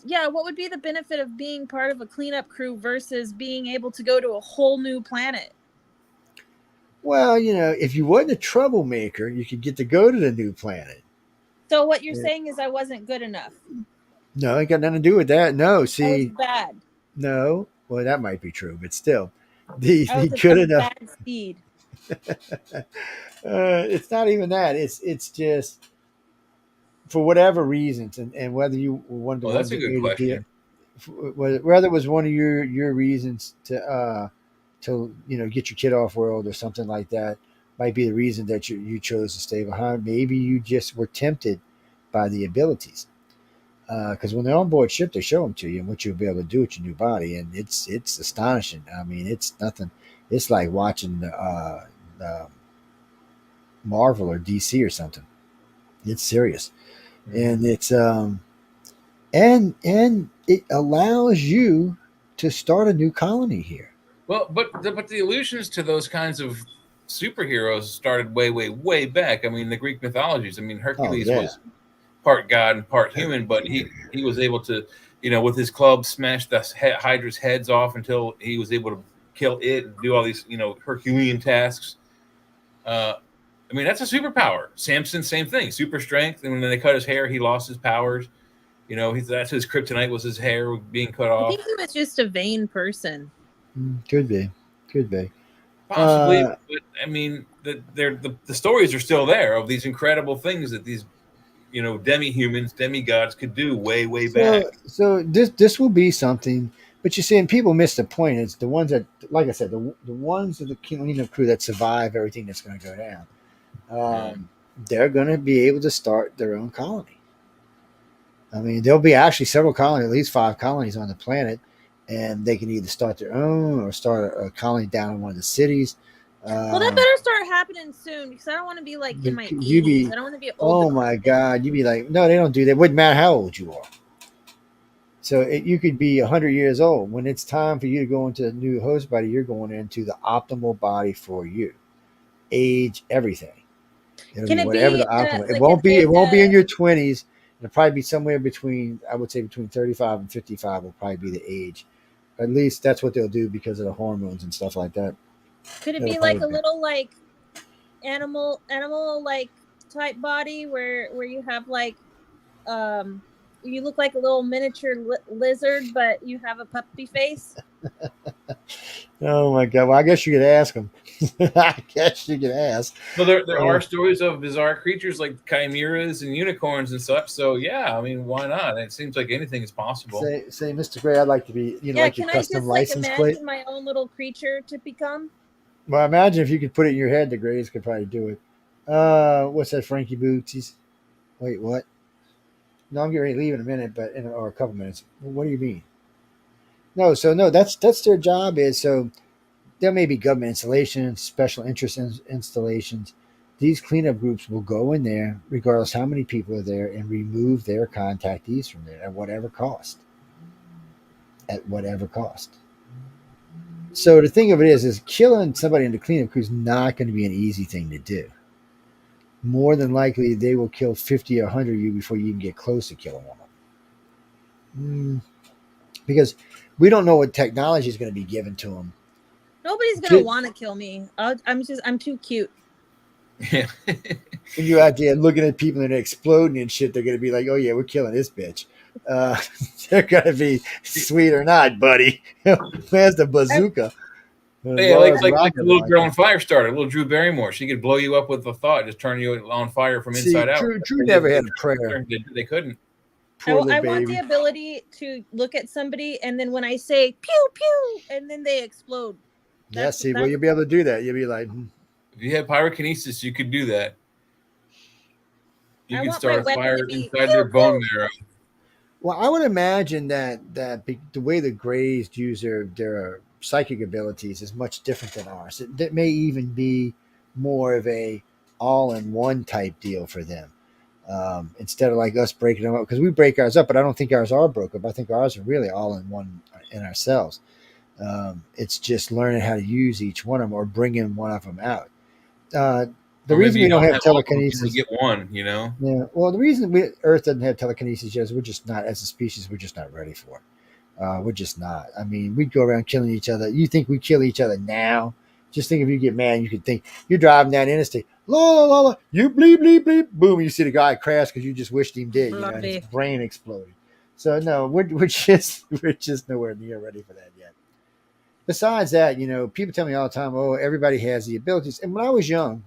Yeah, what would be the benefit of being part of a cleanup crew versus being able to go to a whole new planet? Well, if you wasn't a troublemaker, you could get to go to the new planet. So what you're saying is I wasn't good enough. No, it got nothing to do with that. No, I see, was bad. no. Well, that might be true, but still, the I was good a enough. bad seed. It's not even that. It's just for whatever reasons, and whether you were one of the Well, ones that's a that good made a deal, question. whether it was one of your reasons to get your kid off world or something like that, might be the reason that you chose to stay behind. Maybe you just were tempted by the abilities. Because when they're on board ship, they show them to you and what you'll be able to do with your new body, and it's astonishing. I mean, it's nothing. It's like watching the Marvel or DC or something. It's serious, and it's and it allows you to start a new colony here. Well, but the allusions to those kinds of superheroes started way back. I mean, the Greek mythologies. I mean, Hercules was part god and part human, but he was able to, with his club smash the Hydra's heads off until he was able to kill it and do all these, Herculean tasks. I mean, that's a superpower. Samson, same thing, super strength. And when they cut his hair, he lost his powers. That's his kryptonite was his hair being cut off. I think he was just a vain person. Could be. Possibly, but I mean, the stories are still there of these incredible things that these demi-humans, demigods could do way back. So this will be something, but you see, and people miss the point. It's the ones that, like I said, the ones of the cleanup crew that survive everything that's going to go down. They're going to be able to start their own colony. I mean, there'll be actually several colonies, at least 5 colonies on the planet, and they can either start their own or start a colony down in one of the cities. Well, that better start happening soon because I don't want to be like in my 80s. I don't want to be old. Oh my God, you'd be like, no, they don't do that. It wouldn't matter how old you are. So you could be 100 years old. When it's time for you to go into a new host body, you're going into the optimal body for you. Age, everything. Can it whatever be the optimal? like It won't be in your 20s. It'll probably be somewhere between, I would say, between 35 and 55 will probably be the age. At least that's what they'll do because of the hormones and stuff like that. Could it be like a little like animal like type body where you have like you look like a little miniature lizard but you have a puppy face? Oh my God! Well, I guess you could ask them. I guess you could ask. Well, there are stories of bizarre creatures like chimeras and unicorns and such. So yeah, I mean, why not? It seems like anything is possible. Say, Mr. Gray, I'd like to be, like your custom license plate. Can I just imagine my own little creature to become? Well, imagine if you could put it in your head. The Grays could probably do it. What's that, Frankie Bootsies? Wait, what? No, I'm getting ready to leave in a minute, or a couple minutes. What do you mean? No, that's their job is. So there may be government installations, special interest installations these cleanup groups will go in there, regardless how many people are there, and remove their contactees from there at whatever cost. At whatever cost. So the thing of it is killing somebody in the cleanup crew is not going to be an easy thing to do. More than likely, they will kill 50 or 100 of you before you even get close to killing one of them. Because we don't know what technology is going to be given to them. Nobody's gonna want to kill me. I'm too cute. Yeah. When you're out there looking at people and they're exploding and shit, they're going to be like, "Oh yeah, we're killing this bitch." They're going to be sweet or not, buddy. Where's the bazooka? Yeah, like the little girl on Firestarter, little Drew Barrymore. She could blow you up with a thought, just turn you on fire from inside out. Drew never had a prayer. They couldn't. I want the ability to look at somebody, and then when I say pew pew, and then they explode. Yeah, see, well, you'll be able to do that. You'll be like, if you have pyrokinesis, you could do that. You can start a fire inside their bone marrow. Well, I would imagine that the way the Greys use their psychic abilities is much different than ours. It may even be more of a all-in-one type deal for them. Instead of like us breaking them up, because we break ours up, but I don't think ours are broken up. I think ours are really all-in-one in ourselves. It's just learning how to use each one of them or bringing one of them out. The reason we don't have telekinesis, we get one, you know. Yeah. Well, the reason Earth doesn't have telekinesis yet is we're just not, as a species, we're just not ready for it. We're just not. I mean, we'd go around killing each other. You think we kill each other now? Just think if you get mad, you could think you're driving down the interstate, la la la la, you bleep bleep bleep, boom, you see the guy crash because you just wished him dead. You know, and his brain exploded. So no, we're just nowhere near ready for that yet. Besides that, you know, people tell me all the time, oh, everybody has the abilities. And when I was young,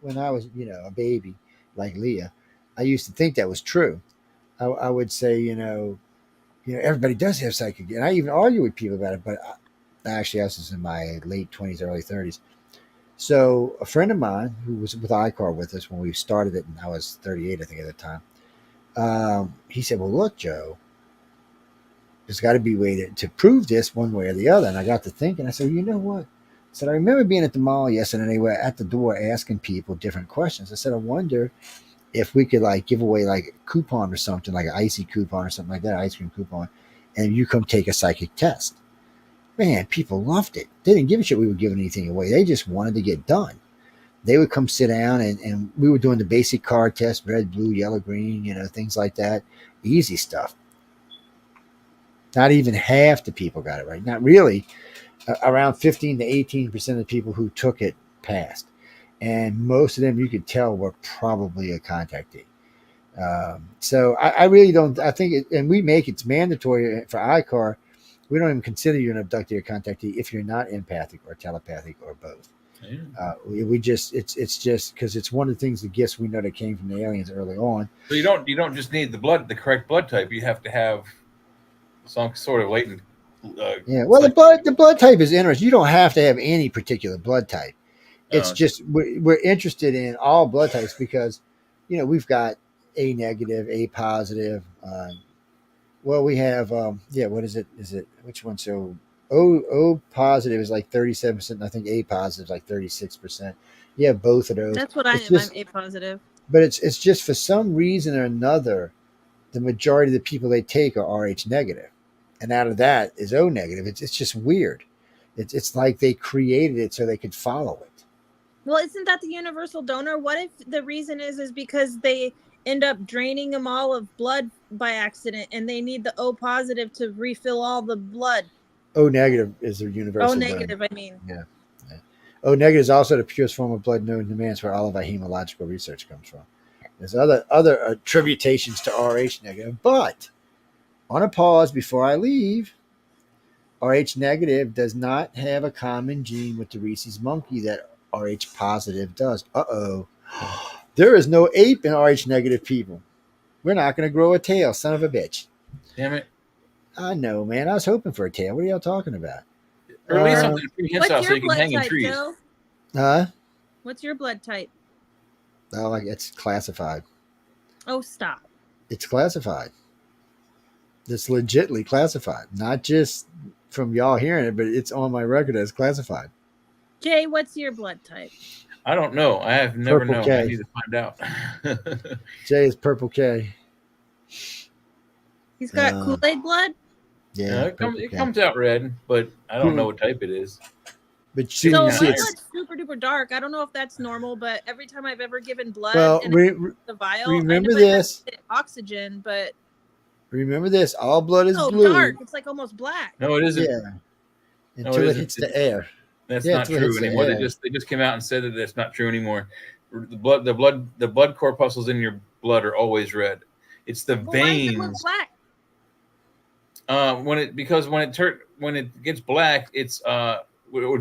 when I was, you know, a baby like Leah, I used to think that was true. I would say, you know, everybody does have psychic, and I even argue with people about it. But actually, I was in my late 20s, early 30s. So a friend of mine who was with iCar with us when we started it, and I was 38, I think, at the time. He said, "Well, look, Joe, there's got to be a way to prove this one way or the other." And I got to thinking. I said, "You know what?" I said, "I remember being at the mall yesterday, and they were at the door asking people different questions." I said, "I wonder if we could like give away like a coupon or something, like an icy coupon or something like that, ice cream coupon, and you come take a psychic test." Man, people loved it. They didn't give a shit we were giving anything away. They just wanted to get done. They would come sit down, and we were doing the basic card test, red, blue, yellow, green, you know, things like that. Easy stuff. Not even half the people got it right. Not really. Around 15 to 18% of the people who took it passed. And most of them, you could tell, were probably a contactee. So I really don't, I think, and we make it's mandatory for iCar. We don't even consider you an abductee or contactee if you're not empathic or telepathic or both. Yeah. We just, it's just because it's one of the things, the gifts we know that came from the aliens early on. So you don't just need the correct blood type. You have to have some sort of latent. Yeah, well, the blood type is interesting. You don't have to have any particular blood type. It's just we're interested in all blood types because, you know, we've got A negative, A positive. Well, we have what is it? Is it which one? So O positive is like 37%. I think A positive is like 36%. You have both of those. That's what I am. I'm A positive. But it's just for some reason or another, the majority of the people they take are RH negative. And out of that is O negative. It's just weird. It's like they created it so they could follow it. Well, isn't that the universal donor? What if the reason is because they end up draining them all of blood by accident, and they need the O positive to refill all the blood? O negative is the universal donor. O negative, I mean. Yeah. O negative is also the purest form of blood known to man. It's where all of our hematological research comes from. There's other attributations to RH negative, but on a pause before I leave, RH negative does not have a common gene with the rhesus monkey that RH positive does. There is no ape in RH negative people. We're not going to grow a tail, son of a bitch. Damn it. I know, man. I was hoping for a tail. What are y'all talking about? Or at least something prehensile so you can hang in trees. Joe? Huh? What's your blood type? Oh, it's classified. Oh, stop. It's classified. It's legitly classified. Not just from y'all hearing it, but it's on my record as classified. Jay, what's your blood type? I don't know. I have never Purple known. K. I need to find out. Jay is purple K. He's got Kool-Aid blood. Yeah, it purple K. comes out red, but I don't know what type it is. But So you my see, blood's super duper dark. I don't know if that's normal, but every time I've ever given blood well, and the vial, remember I know this. I have oxygen, but Remember this. All blood is no, blue. dark. It's like almost black. No, it isn't. Yeah. No, Until it hits the air. That's Yeah, not until it true hits the anymore. They air. just came out and said that it's not true anymore. The blood corpuscles in your blood are always red. It's the Well, why does it look veins. black? When it gets black, it's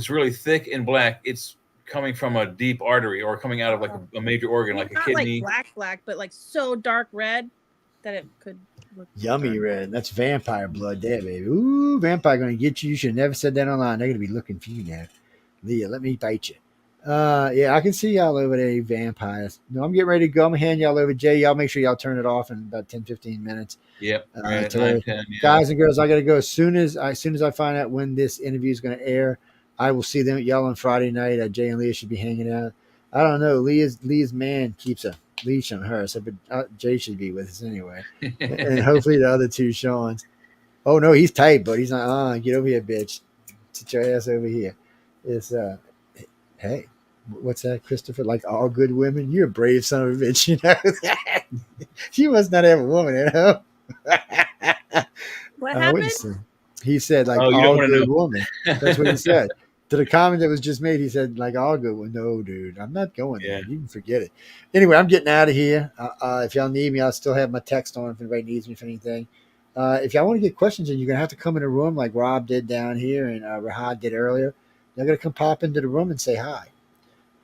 really thick and black. It's coming from a deep artery or coming out of like a major organ, like a Not kidney. like black, but like so dark red that it could look Yummy dark. red. That's vampire blood there, baby. Ooh, vampire gonna get you. You should have never said that online. They're gonna be looking for you now. Leah, let me bite you. Yeah, I can see y'all over there, you vampires. No, I'm getting ready to go. I'm gonna hand y'all over. Jay, y'all make sure y'all turn it off in about 10-15 minutes. Yep. Right, So 9, 10, yeah. guys and girls, I gotta go as soon as I find out when this interview is gonna air. I will see them y'all on Friday night. Jay and Leah should be hanging out. I don't know. Leah's man keeps a leash on her, so but Jay should be with us anyway, and hopefully the other two Sean's. Oh no, he's tight, but he's not. Get over here, bitch. Sit your ass over here. It's hey, what's that, Christopher? Like all good women, you're a brave son of a bitch. You know that. You must not have a woman at home. What happened? He said like Oh, you don't all wanna good know. woman. That's what he said. To the comment that was just made, he said like all good woman. No, dude, I'm not going there. You can forget it. Anyway, I'm getting out of here. If y'all need me, I'll still have my text on if anybody needs me for anything. If y'all want to get questions in, you're gonna have to come in the room like Rob did down here and Rahad did earlier. Y'all gotta come pop into the room and say hi.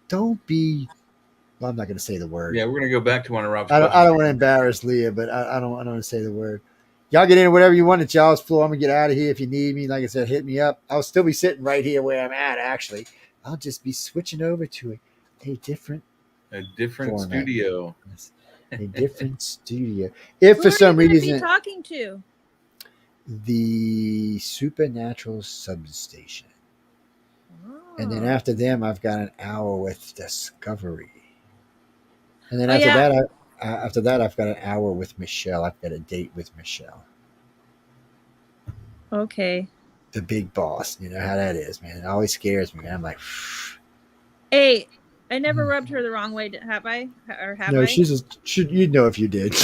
Don't be. Well, I'm not gonna say the word. Yeah, we're gonna go back to one of Rob's I don't questions. want to embarrass Leah, but I don't want to say the word. Y'all get in whatever you want. It's y'all's floor. I'm gonna get out of here. If you need me, like I said, hit me up. I'll still be sitting right here where I'm at. Actually, I'll just be switching over to a different format. Studio. A different studio. If Who for are some you gonna reason be talking to? the Supernatural Substation, and then after them, I've got an hour with Discovery, and then after that, I've got an hour with Michelle. I've got a date with Michelle. Okay. The big boss. You know how that is, man. It always scares me. I'm like, hey, I never rubbed her the wrong way, have I? Or have no, I? you'd know if you did.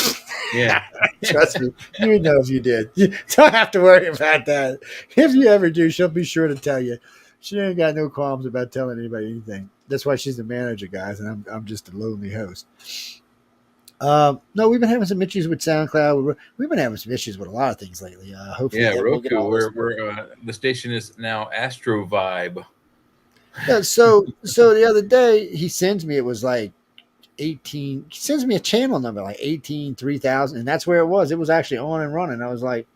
Yeah. Trust me. You'd know if you did. You don't have to worry about that. If you ever do, she'll be sure to tell you. She ain't got no qualms about telling anybody anything. That's why she's the manager, guys, and I'm just a lonely host. No, we've been having some issues with SoundCloud. We've been having some issues with a lot of things lately. Hopefully, Yeah, we'll get Roku. all this We're the station is now Astro Vibe. Yeah, so the other day he sends me, it was like 18. He sends me a channel number like 18,3000, and that's where it was. It was actually on and running. I was like,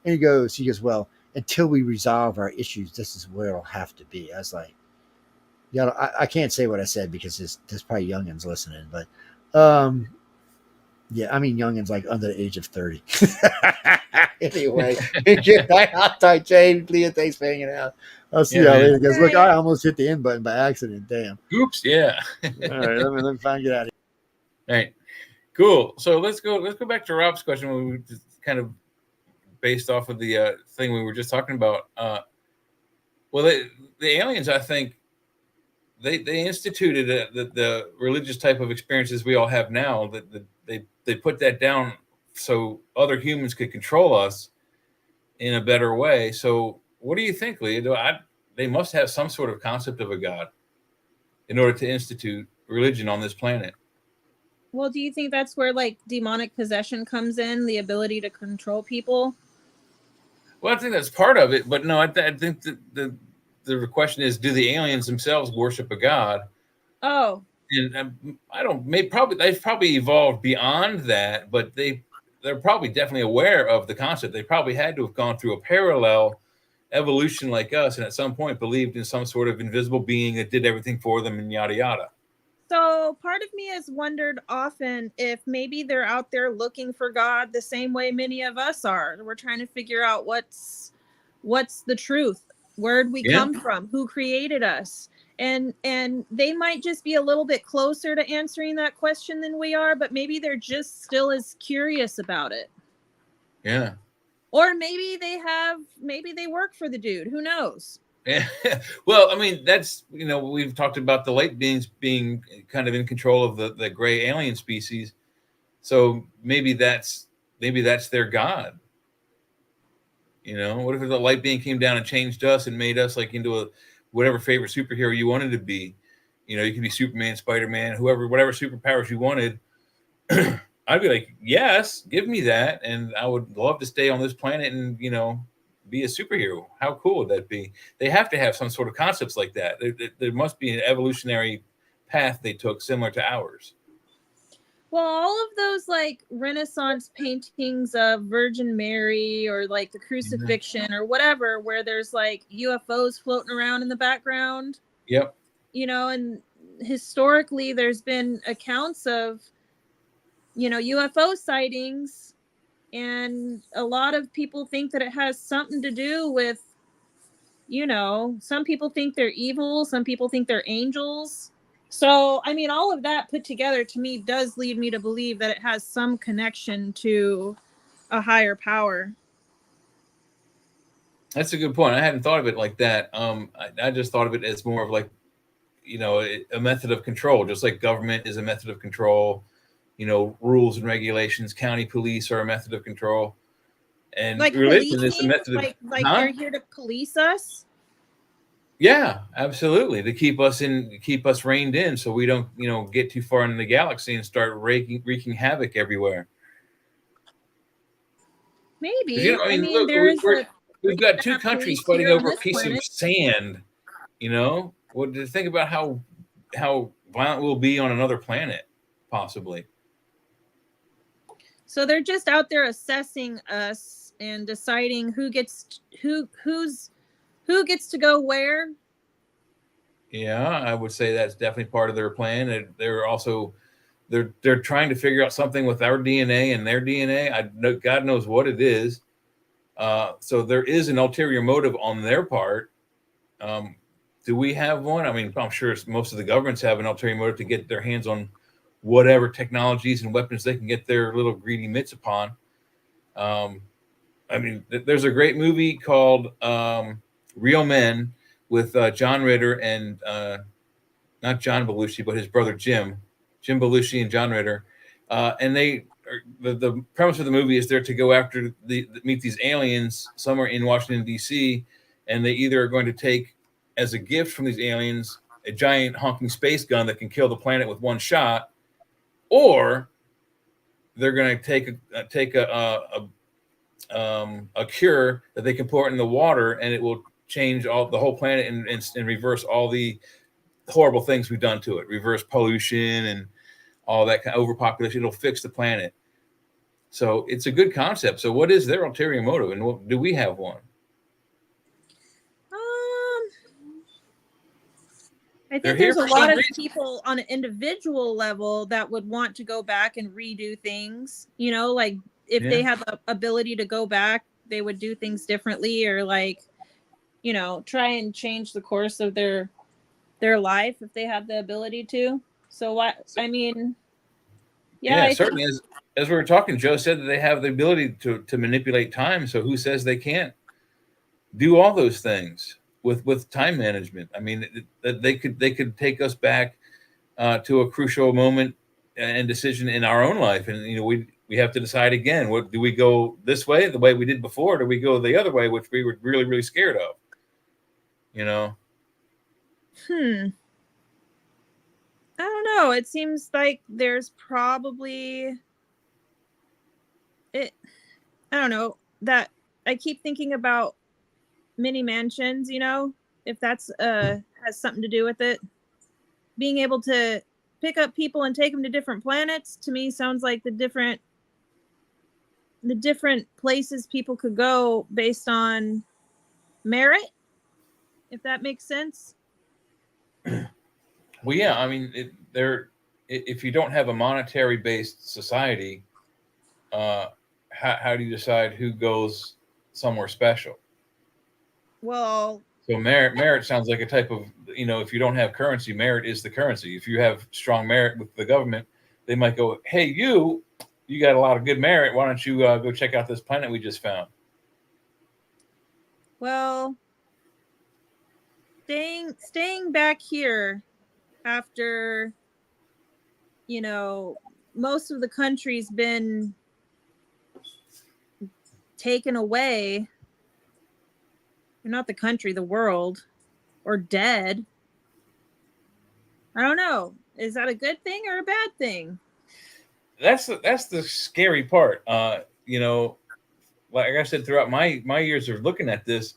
and he goes, well, until we resolve our issues, this is where it'll have to be. I was like, yeah, I can't say what I said because there's probably youngins listening, but yeah, I mean youngins like under the age of 30. Anyway, I'll talk, James. Leah, thanks for hanging out. I'll see y'all later. Because look, I almost hit the end button by accident. Damn. Oops. Yeah. All right, let me find get out of here. All right. Cool. So let's go back to Rob's question when we just kind of based off of the thing we were just talking about. Well, the aliens, I think, they instituted the religious type of experiences we all have now. That they put that down so other humans could control us in a better way. So, what do you think, Leah? They must have some sort of concept of a god in order to institute religion on this planet. Well, do you think that's where like demonic possession comes in, the ability to control people? Well, I think that's part of it, but no, I think that the question is, do the aliens themselves worship a god? Oh, and I don't. They've probably evolved beyond that, but they're probably definitely aware of the concept. They probably had to have gone through a parallel evolution like us, and at some point believed in some sort of invisible being that did everything for them, and yada yada. So part of me has wondered often if maybe they're out there looking for God the same way many of us are. We're trying to figure out what's the truth. Where'd we Yeah. come from? Who created us? And they might just be a little bit closer to answering that question than we are, but maybe they're just still as curious about it. Yeah. Or maybe they work for the dude. Who knows? Yeah. Well, I mean, that's, we've talked about the light beings being kind of in control of the gray alien species. So maybe that's their god. What if the light being came down and changed us and made us like into whatever favorite superhero you wanted to be? You could be Superman, Spider-Man, whatever superpowers you wanted. I'd be like, yes, give me that. And I would love to stay on this planet and, be a superhero. How cool would that be? They have to have some sort of concepts like that. There must be an evolutionary path they took similar to ours. Well, all of those like Renaissance paintings of Virgin Mary or like the crucifixion or whatever, where there's like UFOs floating around in the background. Yep. And historically there's been accounts of, UFO sightings, and a lot of people think that it has something to do with, some people think they're evil, some people think they're angels. So, I mean, all of that put together to me does lead me to believe that it has some connection to a higher power. That's a good point. I hadn't thought of it like that. I just thought of it as more of like, a method of control, just like government is a method of control. Rules and regulations, county police are a method of control. And like religion is a method like of, they're here to police us. Yeah, absolutely. To keep us reined in so we don't, get too far into the galaxy and start wreaking havoc everywhere. Maybe. Look, we've got two countries fighting over a piece planet of sand. What to think about how violent we'll be on another planet, possibly. So they're just out there assessing us and deciding who gets to go where. Yeah, I would say that's definitely part of their plan. They're trying to figure out something with our DNA and their DNA. God knows what it is. So there is an ulterior motive on their part. Do we have one? I mean, I'm sure most of the governments have an ulterior motive to get their hands on whatever technologies and weapons they can get their little greedy mitts upon. I mean, there's a great movie called Real Men with John Ritter and not John Belushi, but his brother Jim Belushi and John Ritter. And the premise of the movie is they're to go after meet these aliens somewhere in Washington, D.C., and they either are going to take as a gift from these aliens a giant honking space gun that can kill the planet with one shot, or they're going to take a cure that they can pour in the water, and it will change the whole planet and reverse all the horrible things we've done to it, reverse pollution and all that kind of overpopulation. It'll fix the planet. So it's a good concept. So what is their ulterior motive, and do we have one? I think there's a lot of people on an individual level that would want to go back and redo things. Like if they had the ability to go back, they would do things differently, or like, try and change the course of their life if they had the ability to. So certainly. As we were talking, Joe said that they have the ability to manipulate time. So who says they can't do all those things with time management? I mean, they could take us back to a crucial moment and decision in our own life, and we have to decide again. What do we go this way, the way we did before, or do we go the other way, which we were really, really scared of? I don't know. It seems like there's probably I don't know, that I keep thinking about mini mansions, if that's has something to do with it. Being able to pick up people and take them to different planets, to me sounds like the different places people could go based on merit, if that makes sense. Well, yeah, I mean, if you don't have a monetary based society, how do you decide who goes somewhere special? Well, So merit sounds like a type of, if you don't have currency, merit is the currency. If you have strong merit with the government, they might go, hey, you got a lot of good merit. Why don't you go check out this planet we just found? Well, staying back here after, most of the country's been taken away, not the country, the world, or dead. I don't know. Is that a good thing or a bad thing? That's the scary part. Like I said, throughout my years of looking at this,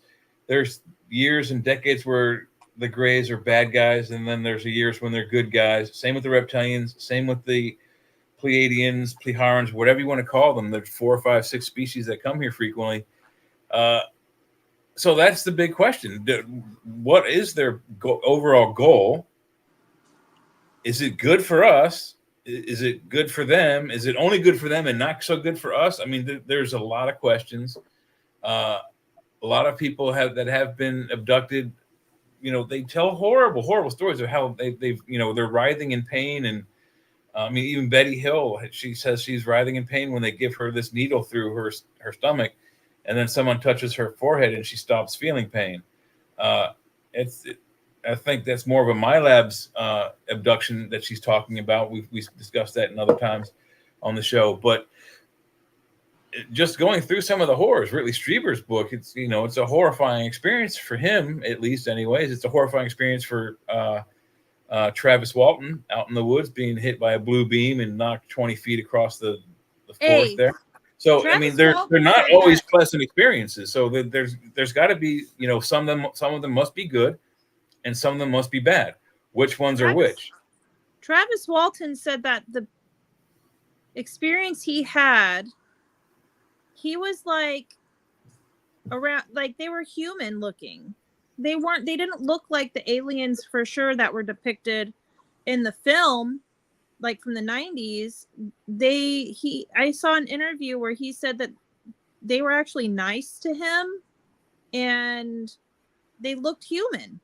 there's years and decades where the Greys are bad guys, and then there's years when they're good guys. Same with the reptilians. Same with the Pleiadians, Pleharans, whatever you want to call them. There's 4, 5, 6 species that come here frequently. So that's the big question. What is their overall goal? Is it good for us? Is it good for them? Is it only good for them and not so good for us? I mean, there's a lot of questions. A lot of people that have been abducted. They tell horrible stories of how they're writhing in pain. And I mean, even Betty Hill, she says she's writhing in pain when they give her this needle through her stomach, and then someone touches her forehead and she stops feeling pain. I think that's more of a MyLabs abduction that she's talking about. We discussed that in other times on the show, but just going through some of the horrors, Ridley Strieber's book, it's a horrifying experience for him, at least anyways. It's a horrifying experience for Travis Walton out in the woods being hit by a blue beam and knocked 20 feet across the forest there. So Travis, I mean, they're not always pleasant experiences. So there's got to be, some of them must be good, and some of them must be bad. Which ones are which? Travis Walton said that the experience he had, he was like around, like they were human looking. They didn't look like the aliens for sure that were depicted in the film, like from the 90s. I saw an interview where he said that they were actually nice to him and they looked human.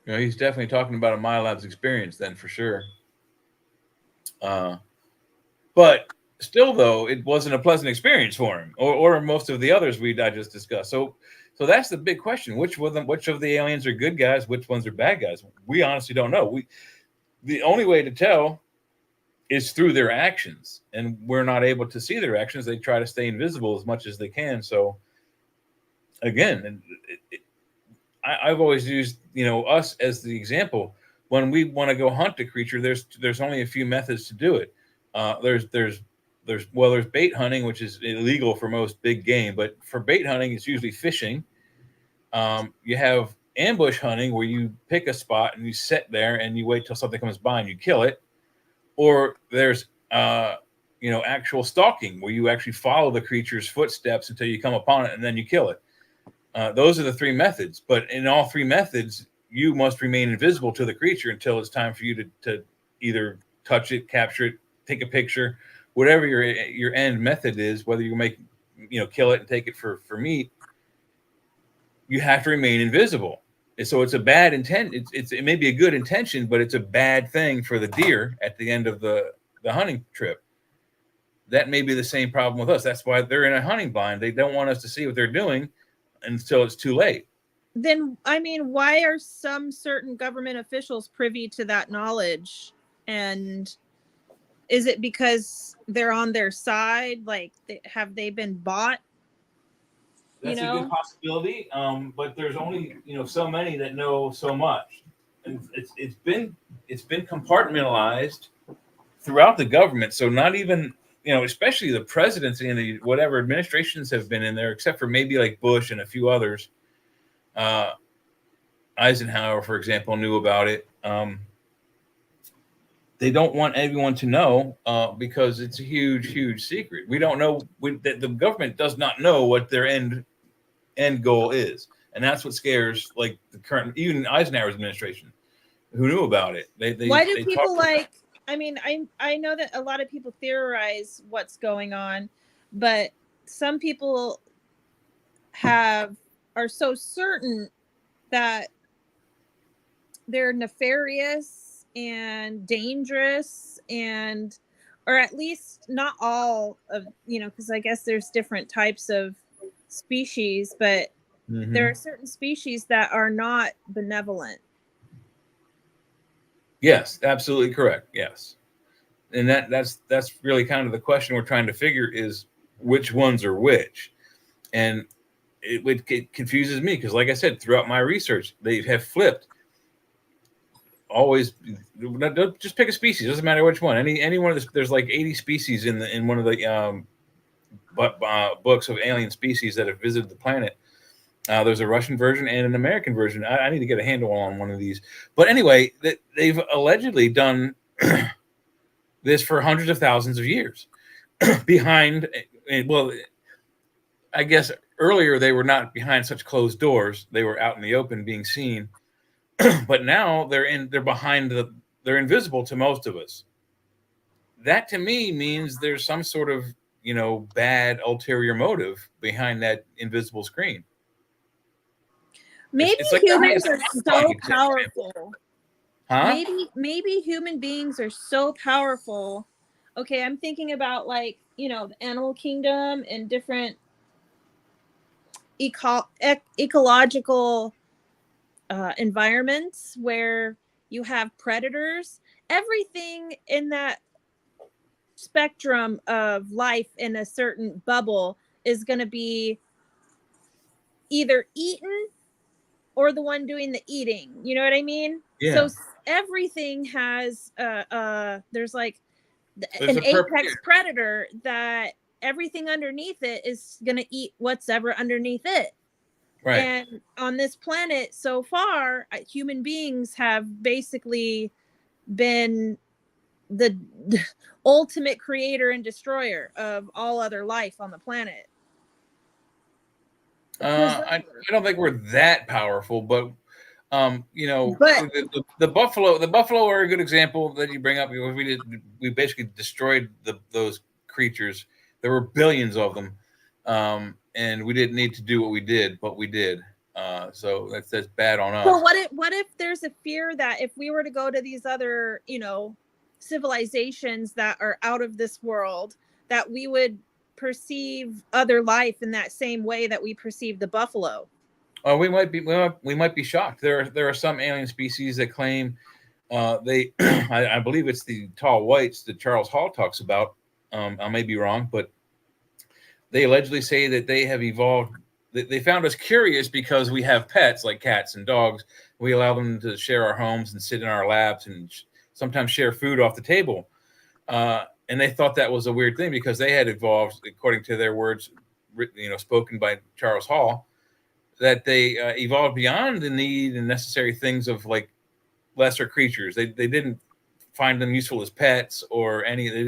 He's definitely talking about a MyLabs experience then, for sure. But still, though, it wasn't a pleasant experience for him, or most of the others I just discussed. So that's the big question: which of the aliens are good guys? Which ones are bad guys? We honestly don't know. The only way to tell is through their actions, and we're not able to see their actions. They try to stay invisible as much as they can. So again, I've always used us as the example. When we want to go hunt a creature, there's only a few methods to do it. There's bait hunting, which is illegal for most big game, but for bait hunting, it's usually fishing. You have ambush hunting, where you pick a spot and you sit there and you wait till something comes by and you kill it. Or there's actual stalking, where you actually follow the creature's footsteps until you come upon it and then you kill it. Those are the 3 methods, but in all 3 methods, you must remain invisible to the creature until it's time for you to either touch it, capture it, take a picture, whatever your end method is. Whether you kill it and take it for meat, you have to remain invisible. And so it's a bad intent. It may be a good intention, but it's a bad thing for the deer at the end of the hunting trip. That may be the same problem with us. That's why they're in a hunting blind. They don't want us to see what they're doing until it's too late. Then, I mean, why are some certain government officials privy to that knowledge? And is it because they're on their side? Like, have they been bought? That's a good possibility. But there's only, so many that know so much. And it's been compartmentalized throughout the government. So not even, especially the presidency and the whatever administrations have been in there, except for maybe like Bush and a few others. Eisenhower, for example, knew about it. They don't want everyone to know because it's a huge secret. We don't know. The government does not know what their end goal is, and that's what scares like the current, even Eisenhower's administration, who knew about it. Why do people like? I mean, I know that a lot of people theorize what's going on, but some people are so certain that they're nefarious and dangerous, and or at least not all of, because I guess there's different types of species, but there are certain species that are not benevolent. Yes, absolutely correct. Yes. And that's really kind of the question we're trying to figure is which ones are which. And it confuses me because, like I said, throughout my research, they have flipped. Always, don't just pick a species. Doesn't matter which one. Any one of this. There's like 80 species in one of the books of alien species that have visited the planet. There's a Russian version and an American version. I need to get a handle on one of these. But anyway, they've allegedly done this for hundreds of thousands of years behind. Well, I guess earlier they were not behind such closed doors. They were out in the open being seen. But now they're behind they're invisible to most of us. That to me means there's some sort of, bad ulterior motive behind that invisible screen. Maybe it's like humans are so powerful. Huh? Maybe human beings are so powerful. Okay, I'm thinking about the animal kingdom and different ecological environments where you have predators. Everything in that spectrum of life in a certain bubble is going to be either eaten or the one doing the eating. You know what I mean? Yeah. So everything has there's an apex predator that everything underneath it is going to eat what's ever underneath it. Right. And on this planet so far, human beings have basically been the ultimate creator and destroyer of all other life on the planet. I don't think we're that powerful, but the buffalo are a good example that you bring up. We basically destroyed those creatures. There were billions of them, and we didn't need to do what we did, but we did. So that's bad on us. So what if there's a fear that if we were to go to these other civilizations that are out of this world, that we would perceive other life in that same way that we perceive the buffalo? Oh, we might be shocked. There are some alien species that claim they I believe it's the tall whites that Charles Hall talks about. I may be wrong, but they allegedly say that they have evolved. They found us curious because we have pets like cats and dogs. We allow them to share our homes and sit in our laps and sometimes share food off the table. And they thought that was a weird thing because they had evolved, according to their words, spoken by Charles Hall, that they evolved beyond the need and necessary things of like lesser creatures. They didn't find them useful as pets or any. They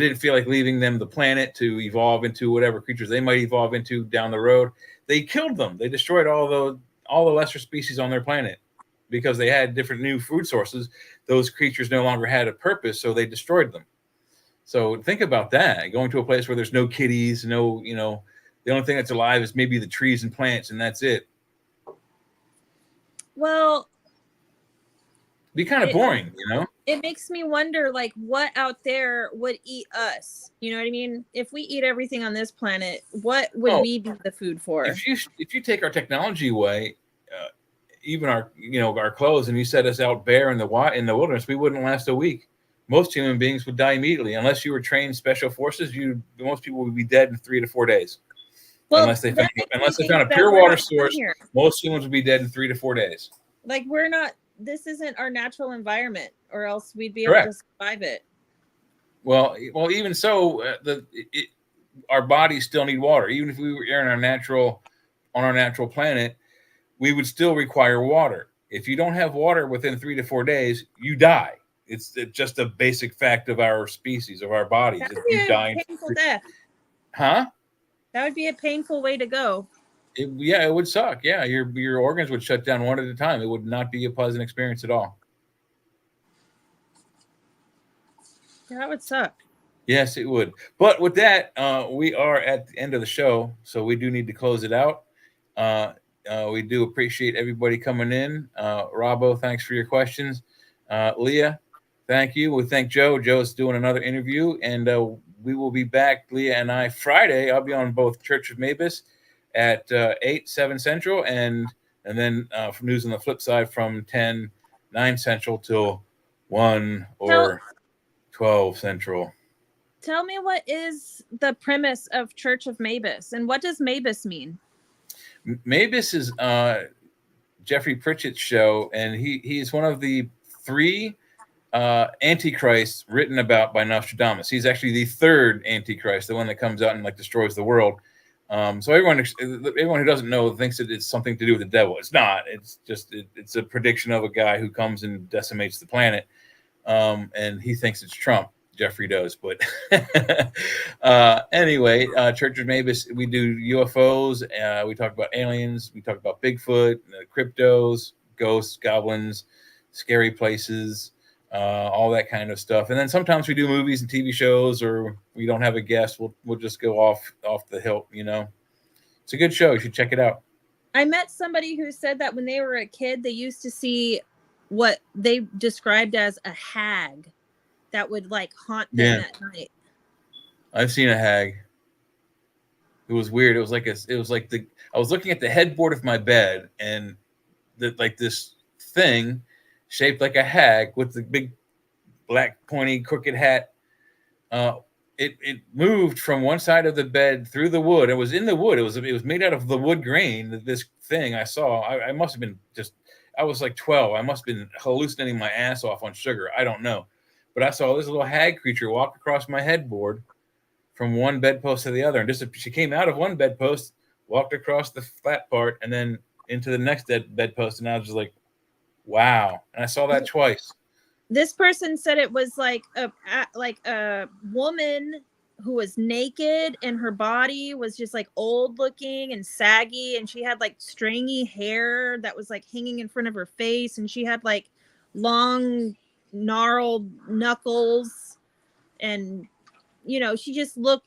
didn't feel like leaving them the planet to evolve into whatever creatures they might evolve into down the road. They killed them. They destroyed all the lesser species on their planet because they had different new food sources. Those creatures no longer had a purpose, so they destroyed them. So think about that. Going to a place where there's no kitties, the only thing that's alive is maybe the trees and plants, and that's it. Well, be kind of boring, It makes me wonder, what out there would eat us? You know what I mean? If we eat everything on this planet, what would we be the food for? If you take our technology away, even our clothes, and you set us out bare in the wilderness, we wouldn't last a week. Most human beings would die immediately unless you were trained special forces. Most people would be dead in 3 to 4 days. Well, unless they found a pure water source, most humans would be dead in 3 to 4 days. This isn't our natural environment, or else we'd be able to survive it. Well, even so, our bodies still need water. Even if we were on our natural planet, we would still require water. If you don't have water within 3 to 4 days, you die. It's just a basic fact of our species, of our bodies. That would be a painful death. Huh? That would be a painful way to go. It would suck. Yeah, your organs would shut down one at a time. It would not be a pleasant experience at all. That would suck. Yes, it would. But with that, we are at the end of the show, so we do need to close it out. We do appreciate everybody coming in. Robbo, thanks for your questions. Leah, thank you. We thank Joe. Joe's doing another interview, and we will be back, Leah and I, Friday. I'll be on both Church of Mavis at 8, 7 Central, and then from News on the Flip Side from 10, 9 Central till 1 or 12 Central. Tell me, what is the premise of Church of Mavis, and what does Mavis mean? Mavis is Jeffrey Pritchett's show, and he's one of the 3 antichrists written about by Nostradamus. He's actually the 3rd antichrist, the one that comes out and like destroys the world. So everyone who doesn't know thinks that it's something to do with the devil. It's not. It's just it's a prediction of a guy who comes and decimates the planet, and he thinks it's Trump. Jeffrey does, but anyway, Church of Mavis, we do UFOs. We talk about aliens. We talk about Bigfoot, cryptos, ghosts, goblins, scary places, all that kind of stuff. And then sometimes we do movies and TV shows, or we don't have a guest. We'll just go off the hilt. You know, it's a good show. You should check it out. I met somebody who said that when they were a kid, they used to see what they described as a hag that would like haunt them at night. I've seen a hag. It was weird. I was looking at the headboard of my bed, and this thing shaped like a hag with the big black pointy crooked hat. It moved from one side of the bed through the wood. It was in the wood. It was made out of the wood grain. This thing I saw. I must have been I was like 12. I must have been hallucinating my ass off on sugar. I don't know. But I saw this little hag creature walk across my headboard from one bedpost to the other. And she came out of one bedpost, walked across the flat part, and then into the next bedpost. And I was just like, wow. And I saw that twice. This person said it was like a woman who was naked, and her body was just like old looking and saggy. And she had like stringy hair that was like hanging in front of her face. And she had like long gnarled knuckles, and she just looked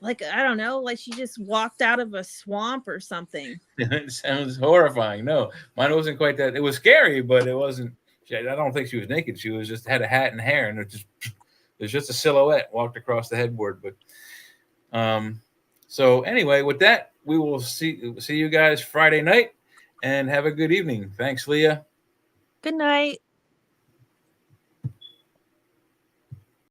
like, I don't know, like she just walked out of a swamp or something. It sounds horrifying. No, mine wasn't quite that. It was scary, but it wasn't. I don't think she was naked. She was just had a hat and hair, and there's just a silhouette walked across the headboard. But so anyway, with that, we will see you guys Friday night, and have a good evening. Thanks, Leah. Good night.